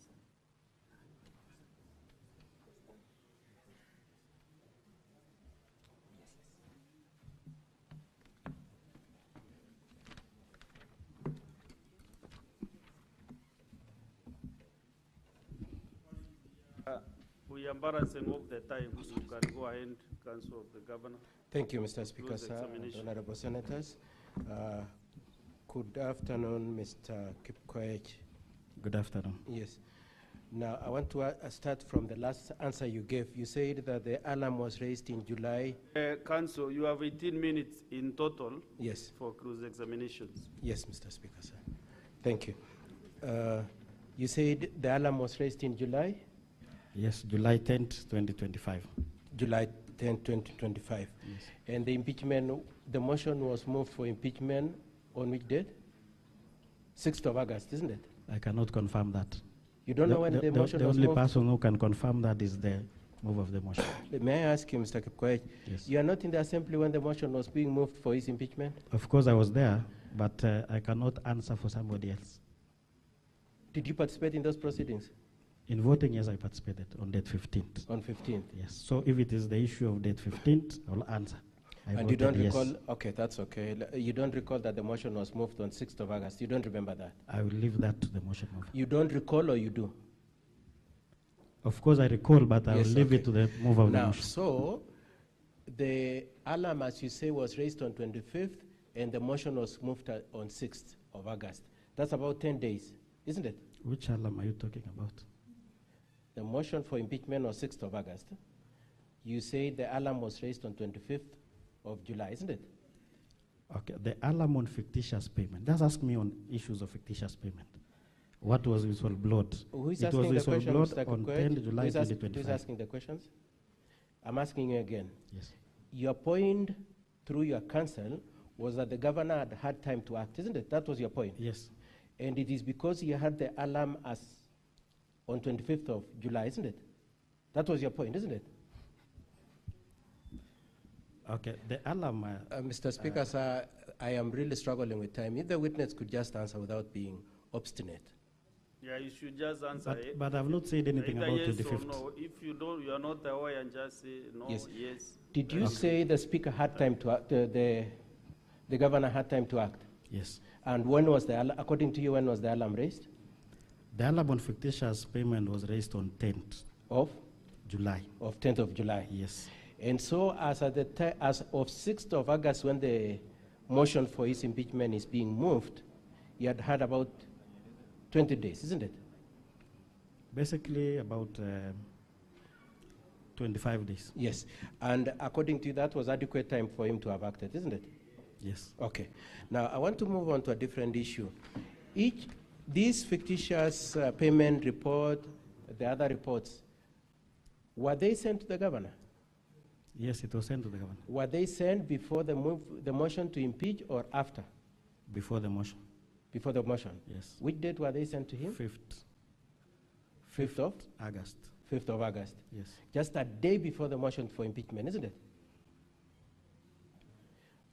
F: We are embarrassing of the time. You can go ahead, Council of the Governor.
E: Thank you, Mr. Speaker, sir, and honorable senators. Good afternoon, Mr. Kipkoech.
J: Good afternoon.
E: Yes. Now, I want to start from the last answer you gave. You said that the alarm was raised in July.
F: Council, you have 18 minutes in total.
E: Yes.
F: For cruise examinations.
E: Yes, Mr. Speaker, sir. Thank you. You said the alarm was raised in July?
J: Yes, July 10th, 2025.
E: July 10th, 2025.
J: Yes.
E: And the impeachment, the motion was moved for impeachment on which date? 6th of August, isn't it?
J: I cannot confirm that.
E: You don't know when the motion was moved?
J: The only person who can confirm that is the move of the motion.
E: May I ask you, Mr. Kipkoech,
J: yes,
E: you are not in the assembly when the motion was being moved for his impeachment?
J: Of course I was there, but I cannot answer for somebody else.
E: Did you participate in those proceedings?
J: In voting, yes, I participated on date 15th.
E: On 15th?
J: Yes. So if it is the issue of date 15th, I'll answer.
E: And you don't recall, okay, that's okay. You don't recall that the motion was moved on 6th of August. You don't remember that?
J: I will leave that to the motion mover.
E: You don't recall or you do?
J: Of course I recall, but I will leave it to the mover of the motion.
E: So the alarm, as you say, was raised on 25th and the motion was moved on 6th of August. That's about 10 days, isn't it?
J: Which alarm are you talking about?
E: The motion for impeachment on 6th of August. You say the alarm was raised on 25th of July, isn't it?
J: Okay, the alarm on fictitious payment. Just ask me on issues of fictitious payment. What was whistleblowed?
E: Who is
J: It was
E: asking the question,
J: whistleblowed
E: Mr.
J: on
E: Kukwet?
J: 10 July
E: Who is
J: 2025.
E: asking the questions? I'm asking you again.
J: Yes.
E: Your point through your counsel was that the governor had had time to act, isn't it? That was your point.
J: Yes.
E: And it is because he had the alarm as on 25th of July, isn't it? That was your point, isn't it?
J: Okay, the alarm.
E: Mr. Speaker, sir, I am really struggling with time. If the witness could just answer without being obstinate.
F: Yeah, you should just answer it.
J: But I've not said anything
F: Either
J: about
F: yes
J: 25th.
F: or no. If you don't, you are not aware, and just say no,
E: Yes.
F: yes.
E: Did you say the speaker had time to act, the governor had time to act?
J: Yes.
E: And when was the, according to you, when was the alarm raised?
J: The alarm on fictitious payment was raised on 10th
E: of
J: July.
E: Of 10th of July.
J: Yes.
E: And so as of 6th of August, when the motion for his impeachment is being moved, he had had about 20 days, isn't it?
J: Basically about 25 days.
E: Yes. And according to you, that was adequate time for him to have acted, isn't it?
J: Yes.
E: Okay. Now, I want to move on to a different issue. These fictitious payment report, the other reports, were they sent to the governor?
J: Yes, it was sent to the governor.
E: Were they sent before the motion to impeach or after?
J: Before the motion.
E: Before the motion?
J: Yes.
E: Which date were they sent to him? 5th of?
J: August.
E: 5th of August.
J: Yes.
E: Just a day before the motion for impeachment, isn't it?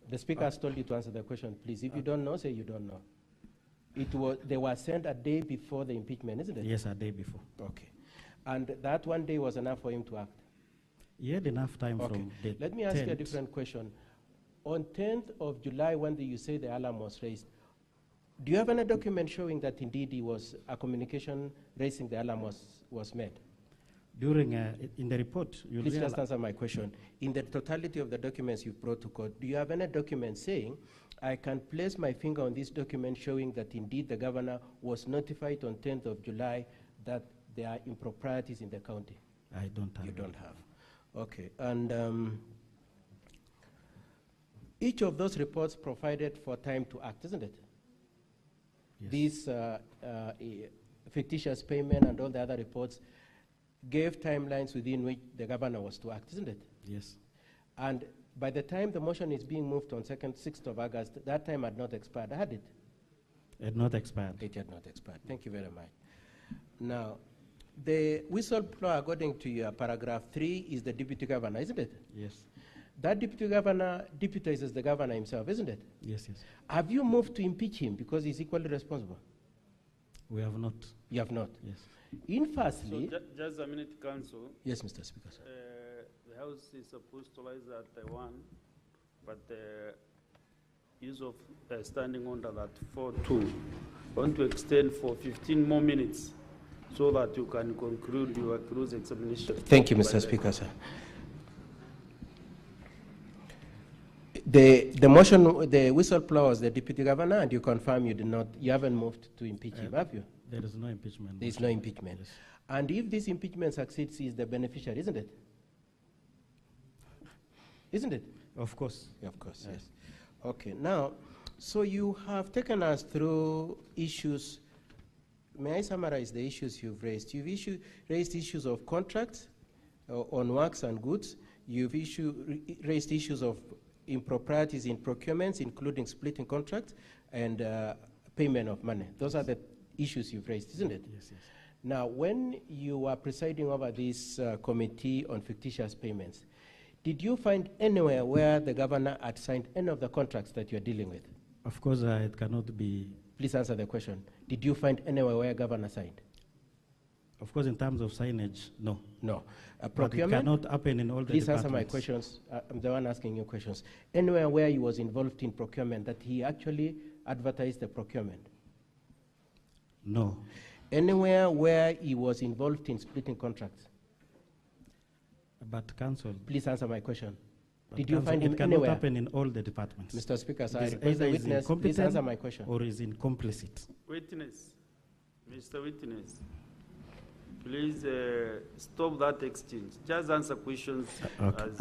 E: The speaker has told you to answer the question, please. If you don't know, say you don't know. They were sent a day before the impeachment, isn't it?
J: Yes, a day before.
E: Okay. And that one day was enough for him to act?
J: He had enough time from the
E: Let me ask you a
J: 10th.
E: different question. On 10th of July, when you say the alarm was raised, do you have any document showing that indeed a communication raising the alarm was made?
J: During, in the report, you
E: Please just answer my question. In the totality of the documents you've brought to court, do you have any document saying, I can place my finger on this document showing that indeed the governor was notified on 10th of July that there are improprieties in the county?
J: I don't have.
E: You don't have. Okay. And each of those reports provided for time to act, isn't it?
J: Yes.
E: These fictitious payment and all the other reports gave timelines within which the governor was to act, isn't it?
J: Yes.
E: And by the time the motion is being moved on 6th of August, that time had not expired, had it?
J: It had not expired.
E: It had not expired. Thank you very much. Now, the whistleblower, according to your paragraph 3, is the deputy governor, isn't it?
J: Yes.
E: That deputy governor deputizes the governor himself, isn't it?
J: Yes, yes.
E: Have you moved to impeach him because he's equally responsible?
J: We have not.
E: You have not?
J: Yes.
E: Firstly,
F: So just a minute, Council.
E: Yes, Mr. Speaker.
F: The House is supposed to rise at 1, but the use of standing order at 4:2. I want to extend for 15 more minutes so that you can conclude your close examination.
E: Thank you, Mr. Speaker, sir. The motion, the whistleblower was the deputy governor, and you confirm you haven't moved to impeach him, have you?
J: There is no impeachment.
E: There is no impeachment.
J: Yes.
E: And if this impeachment succeeds, he is the beneficiary, isn't it? Isn't it?
J: Of course.
E: Yeah, of course, yes. Okay, now, so you have taken us through issues. May I summarize the issues you've raised? You've raised issues of contracts on works and goods. You've raised issues of improprieties in procurements, including splitting contracts and payment of money. Those are the issues you've raised, isn't it?
J: Yes, yes.
E: Now, when you are presiding over this committee on fictitious payments, did you find anywhere where the governor had signed any of the contracts that you're dealing with?
J: Of course, it cannot be.
E: Please answer the question. Did you find anywhere where governor signed?
J: Of course, in terms of signage, no.
E: No.
J: But it cannot happen in all the
E: Please
J: departments.
E: answer my questions. I'm the one asking you questions. Anywhere where he was involved in procurement, that he actually advertised the procurement?
J: No.
E: Anywhere where he was involved in splitting contracts?
J: But council.
E: Please answer my question.
J: But
E: Did you
J: council,
E: find him
J: it cannot
E: anywhere?
J: happen in all the departments.
E: Mr. Speaker, sir, I
J: It is
E: request the
J: either is
E: witness, please
J: incompetent
E: answer my question.
J: or is incomplicit.
F: Witness, Mr. Witness. Please stop that exchange. Just answer questions.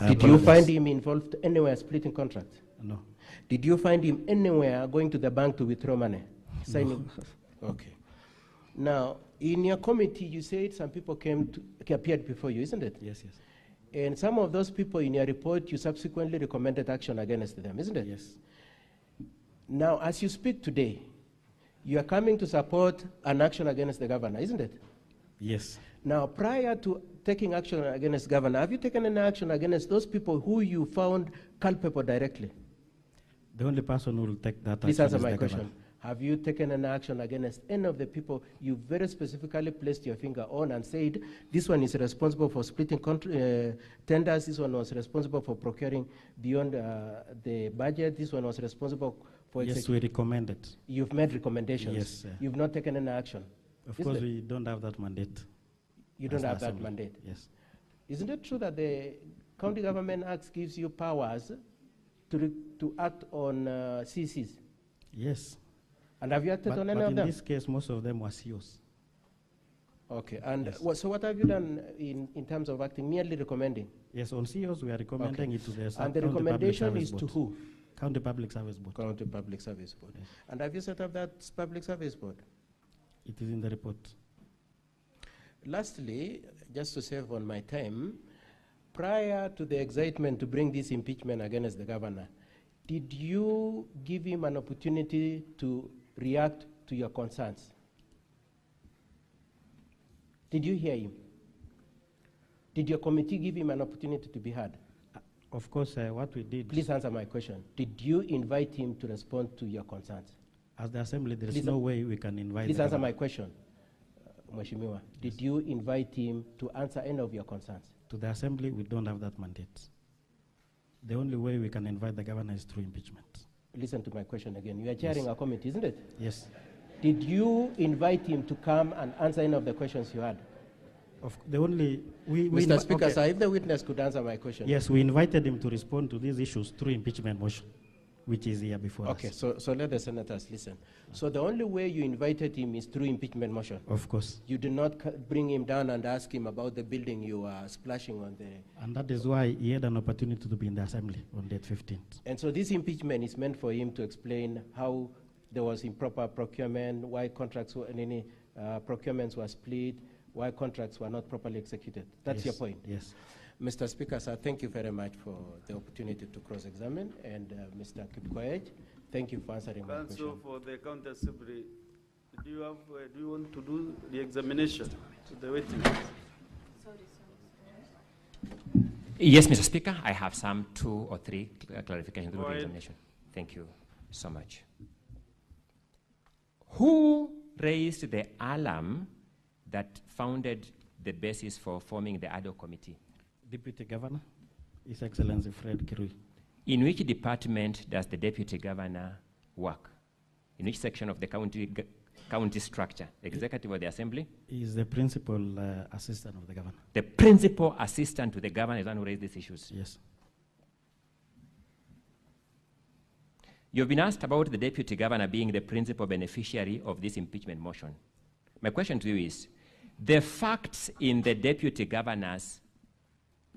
E: Did you find him involved anywhere splitting contracts?
J: No.
E: Did you find him anywhere going to the bank to withdraw money? Signing? Okay. Now, in your committee, you said some people appeared before you, isn't it?
J: Yes, yes.
E: And some of those people in your report, you subsequently recommended action against them, isn't it?
J: Yes.
E: Now, as you speak today, you are coming to support an action against the governor, isn't it?
J: Yes.
E: Now, prior to taking action against the governor, have you taken any action against those people who you found culpable directly?
J: The only person who will take that
E: Please
J: action
E: answer
J: is
E: my
J: the
E: question.
J: governor.
E: Have you taken an action against any of the people you very specifically placed your finger on and said, this one is responsible for splitting tenders, this one was responsible for procuring beyond the budget, this one was responsible for...
J: Yes, we recommended.
E: You've made recommendations?
J: Yes, sir.
E: You've not taken any action?
J: Of course, we don't have that mandate.
E: You don't
J: as the
E: have that
J: assembly.
E: mandate?
J: Yes.
E: Isn't it true that the County Government Act gives you powers to act on CCs?
J: Yes.
E: And have you acted on any
J: but
E: of them?
J: in this case, most of them were CEOs.
E: Okay, and
J: Yes.
E: so what have you done in terms of acting, merely recommending?
J: Yes, on CEOs, we are recommending it to the
E: And the
J: County
E: recommendation
J: Public
E: is
J: Service
E: to
J: Board.
E: who?
J: County Public Service Board.
E: County Public Service Board. And have you set up that Public Service Board?
J: It is in the report.
E: Lastly, just to save on my time, prior to the excitement to bring this impeachment against the governor, did you give him an opportunity to react to your concerns? Did you hear him? Did your committee give him an opportunity to be heard?
J: Of course, what we did...
E: Please answer my question. Did you invite him to respond to your concerns?
J: As the Assembly, there is
E: Please
J: no way we can invite
E: Please
J: the
E: answer
J: governor.
E: my question, Mheshimiwa. Did you invite him to answer any of your concerns?
J: To the Assembly, we don't have that mandate. The only way we can invite the governor is through impeachment.
E: Listen to my question again. You are chairing a committee, isn't it?
J: Yes.
E: Did you invite him to come and answer any of the questions you had?
J: The only...
E: Mr. Speaker,
J: okay.
E: sir, if the witness could answer my question.
J: Yes, we invited him to respond to these issues through impeachment motion, which is here before us.
E: Okay, so let the senators listen. So the only way you invited him is through impeachment motion?
J: Of course.
E: You did not bring him down and ask him about the building you are splashing on the...
J: And that is why he had an opportunity to be in the Assembly on date 15th.
E: And so this impeachment is meant for him to explain how there was improper procurement, why contracts were, any procurements were split, why contracts were not properly executed. That's your point?
J: Yes.
E: Mr. Speaker, sir, thank you very much for the opportunity to cross-examine. And Mr. Kipkoech, thank you for answering my question.
F: Counsel for the County Assembly, do you want to do the examination to the witness?
H: Yes, Mr. Speaker, I have some 2 or 3 clarifications through the examination. Thank you so much. Who raised the alarm that founded the basis for forming the ad hoc committee?
J: Deputy Governor, His Excellency Fred Kirui.
H: In which department does the Deputy Governor work? In which section of the county structure? Executive or the Assembly?
J: He is the principal assistant of the governor.
H: The principal assistant to the governor is the one who raised these issues?
J: Yes.
H: You've been asked about the Deputy Governor being the principal beneficiary of this impeachment motion. My question to you is, the facts in the Deputy Governor's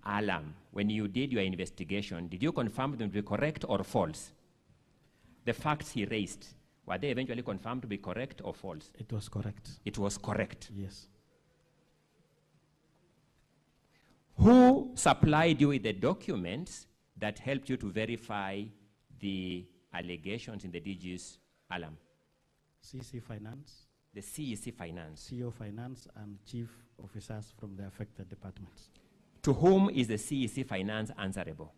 H: alarm, when you did your investigation, did you confirm them to be correct or false? The facts he raised, were they eventually confirmed to be correct or false?
J: It was correct.
H: It was correct.
J: Yes.
H: Who supplied you with the documents that helped you to verify the allegations in the DG's alarm?
J: CC Finance.
H: The CEC Finance.
J: CEO Finance and chief officers from the affected departments.
H: To whom is the CEC Finance answerable?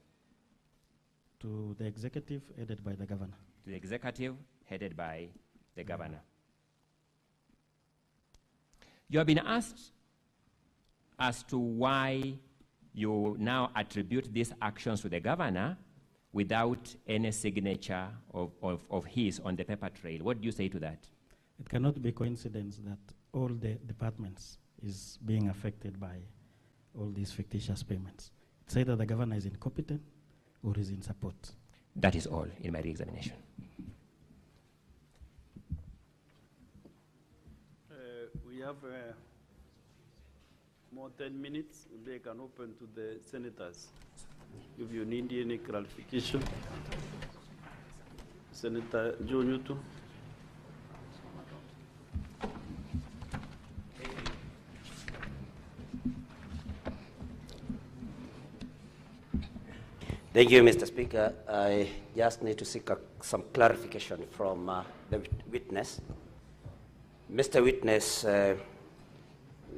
J: To the executive headed by the governor.
H: To the executive headed by the governor. You have been asked as to why you now attribute these actions to the governor without any signature of his on the paper trail. What do you say to that?
J: It cannot be coincidence that all the departments is being affected by all these fictitious payments. It's either the governor is incompetent or is in support.
H: That is all in my re-examination.
F: We have more 10 minutes, they can open to the senators. If you need any clarification. Senator Joe Newton.
L: Thank you, Mr. Speaker. I just need to seek some clarification from the witness. Mr. Witness,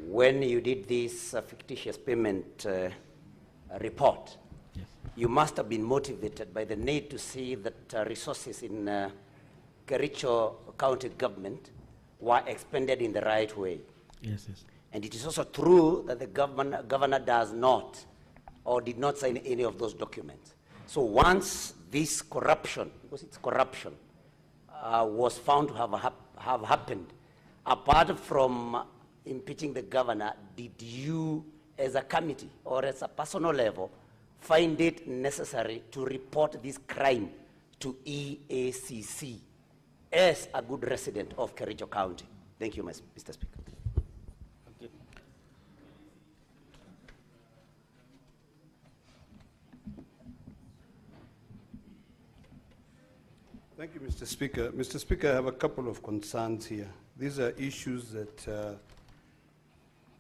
L: when you did this fictitious payment report, you must have been motivated by the need to see that resources in Kericho County government were expended in the right way.
J: Yes, yes.
L: And it is also true that the governor does not or did not sign any of those documents. So once this corruption, because it's corruption, was found to have happened, apart from impeaching the governor, did you as a committee or as a personal level find it necessary to report this crime to EACC as a good resident of Kericho County? Thank you, Mr. Speaker.
X: Thank you, Mr. Speaker. Mr. Speaker, I have a couple of concerns here. These are issues that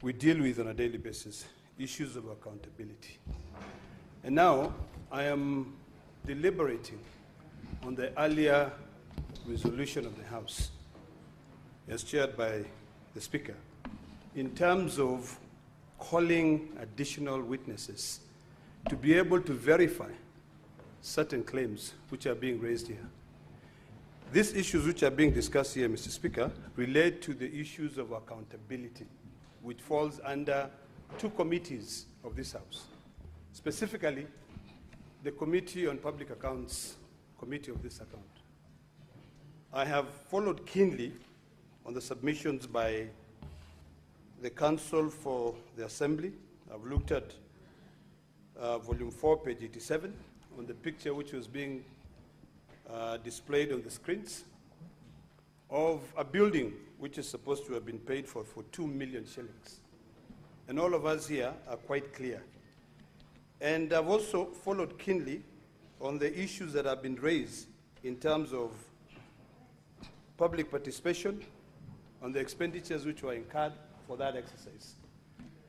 X: we deal with on a daily basis, issues of accountability. And now I am deliberating on the earlier resolution of the House, as chaired by the Speaker, in terms of calling additional witnesses to be able to verify certain claims which are being raised here. These issues which are being discussed here, Mr. Speaker, relate to the issues of accountability, which falls under two committees of this House. Specifically, the Committee on Public Accounts, Committee of this account. I have followed keenly on the submissions by the Council for the Assembly. I've looked at volume 4, page 87, on the picture which was being displayed on the screens of a building which is supposed to have been paid for 2 million shillings. And all of us here are quite clear. And I've also followed keenly on the issues that have been raised in terms of public participation, on the expenditures which were incurred for that exercise.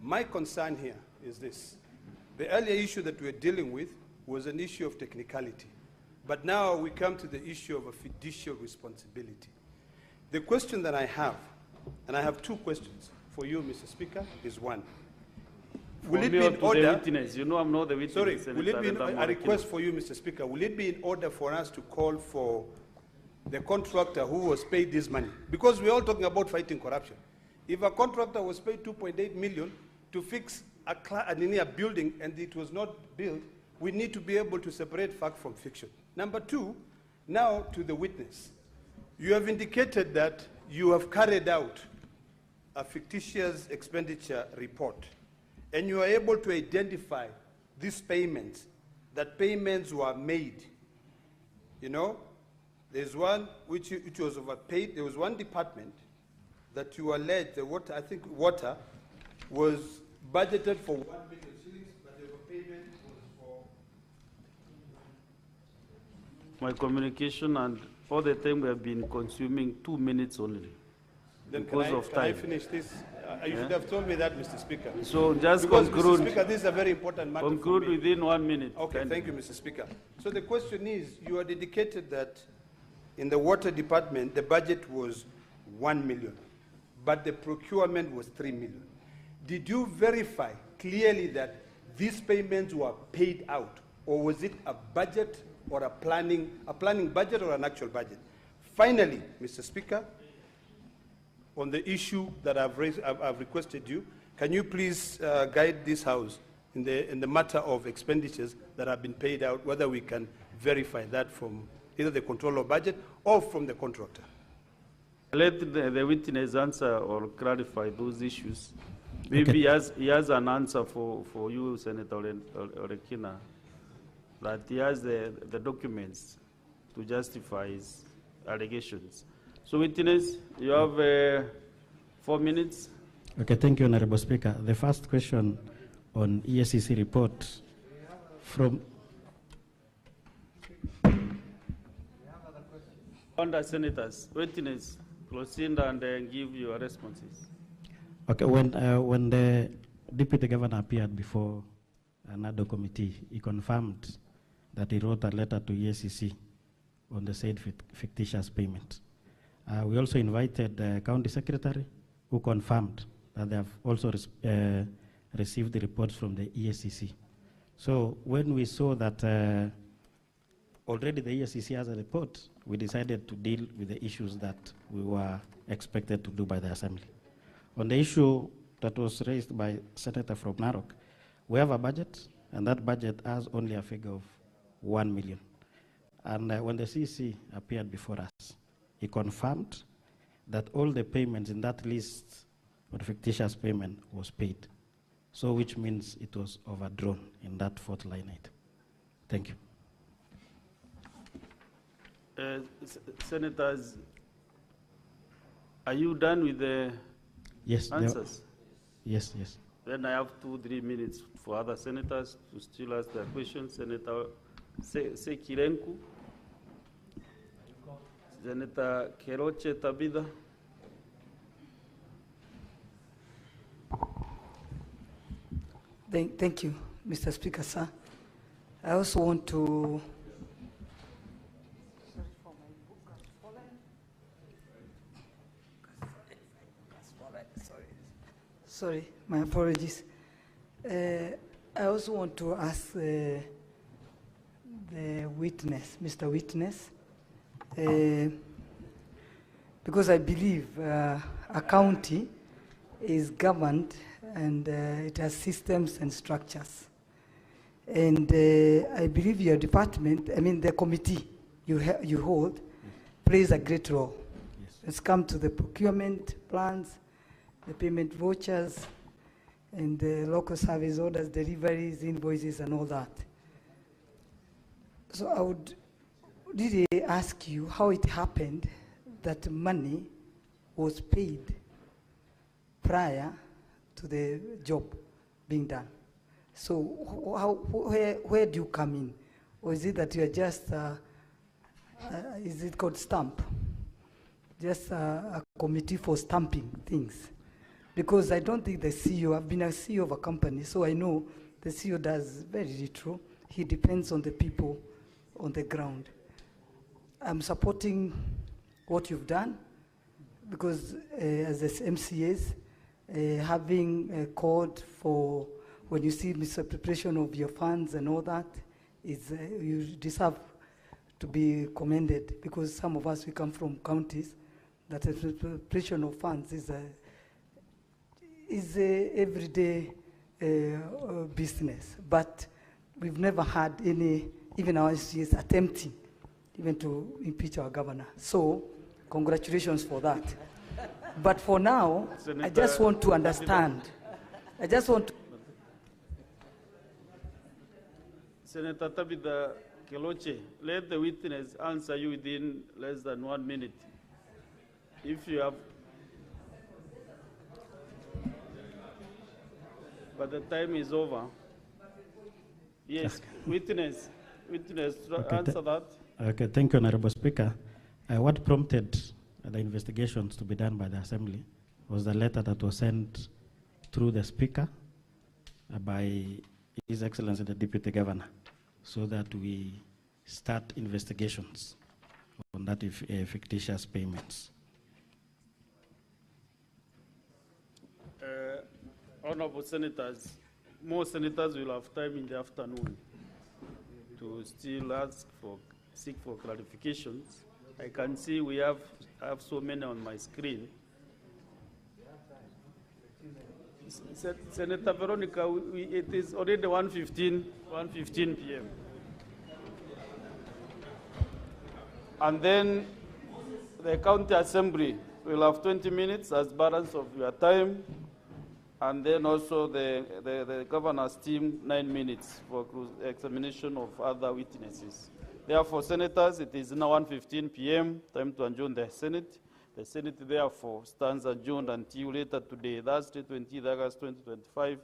X: My concern here is this. The earlier issue that we're dealing with was an issue of technicality. But now we come to the issue of a fiduciary responsibility. The question that I have, and I have two questions for you, Mr. Speaker, is one. Will it be in order?
F: Witness. You know I'm not the witness.
X: Sorry,
F: Senator,
X: will it be a request for you, Mr. Speaker? Will it be in order for us to call for the contractor who was paid this money? Because we're all talking about fighting corruption. If a contractor was paid 2.8 million to fix a building and it was not built, we need to be able to separate fact from fiction. Number two, now to the witness. You have indicated that you have carried out a fictitious expenditure report, and you are able to identify these payments, that payments were made. You know, there's one which was overpaid. There was one department that you alleged, the water, I think water, was budgeted for 1 million shillings, but the overpayment was for...
F: My communication and all the time we have been consuming 2 minutes only.
X: Then
F: because of time.
X: Can I finish this? You should have told me that, Mr. Speaker.
F: So just
X: because,
F: conclude.
X: Mr. Speaker, this is a very important matter.
F: Conclude
X: for me.
F: within 1 minute.
X: Okay, thank you, Mr. Speaker. So the question is, you are indicated that in the water department, the budget was 1 million, but the procurement was 3 million. Did you verify clearly that these payments were paid out, or was it a budget or a planning budget or an actual budget? Finally, Mr. Speaker, on the issue that I've raised, I've requested you, can you please guide this House in the matter of expenditures that have been paid out, whether we can verify that from either the controller of budget or from the contractor?
F: Let the witness answer or clarify those issues. Maybe okay. he has an answer for you, Senator Orekina, that he has the documents to justify his allegations. So witness, you have 4 minutes.
J: Okay, thank you, Honorable Speaker. The first question on ESCC report from...
F: Under Senators, witness, proceed and give your responses.
J: Okay, when the Deputy Governor appeared before another committee, he confirmed that he wrote a letter to ESCC on the said fictitious payment. We also invited the County Secretary, who confirmed that they have also received the reports from the ESCC. So when we saw that already the ESCC has a report, we decided to deal with the issues that we were expected to do by the Assembly. On the issue that was raised by Senator from Narok, we have a budget, and that budget has only a figure of 1 million. And when the CC appeared before us, he confirmed that all the payments in that list of fictitious payment was paid. So which means it was overdrawn in that fourth line item. Thank you.
F: Senators, are you done with the answers?
J: Yes, yes.
F: Then I have 2-3 minutes for other senators to still ask their questions. Senator Kericho, Senator Kericho Tabitha.
M: Thank you, Mr. Speaker, sir. I also want to Sorry, my apologies. I also want to ask the witness, Mr. Witness, because I believe a county is governed and it has systems and structures. And I believe your department, I mean the committee you hold, plays a great role. Yes. Let's come to the procurement plans, the payment vouchers, and the local service orders, deliveries, invoices, and all that. So I would really ask you how it happened that money was paid prior to the job being done. So where do you come in? Or is it that you are just, is it called stamp? Just a committee for stamping things? Because I don't think the CEO, I've been a CEO of a company, so I know the CEO does very little. He depends on the people on the ground. I'm supporting what you've done, because as the MCAs, having a code for when you see misappropriation of your funds and all that, is you deserve to be commended, because some of us, we come from counties that misappropriation of funds is a everyday business, but we've never had any, even our MCAs attempting even to impeach our governor. So congratulations for that. But for now, Senator, I just want to understand. I just want to...
F: Senator Tabitha Keloche, let the witness answer you within less than 1 minute. If you have... But the time is over. Yes, witness, okay, answer that.
J: Okay, thank you, Honorable Speaker. What prompted the investigations to be done by the Assembly was the letter that was sent through the Speaker by His Excellency the Deputy Governor, so that we start investigations on that fictitious payments.
F: Honorable Senators, more senators will have time in the afternoon to still seek for clarifications. I can see we have so many on my screen. Senator Veronica, it is already 1:15 p.m. And then the County Assembly will have 20 minutes as balance of your time. And then also the governor's team, 9 minutes for examination of other witnesses. Therefore, senators, it is now 1:15 p.m., time to adjourn the Senate. The Senate therefore stands adjourned until later today, Thursday, 20th August 2025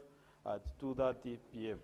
F: at 2:30 p.m.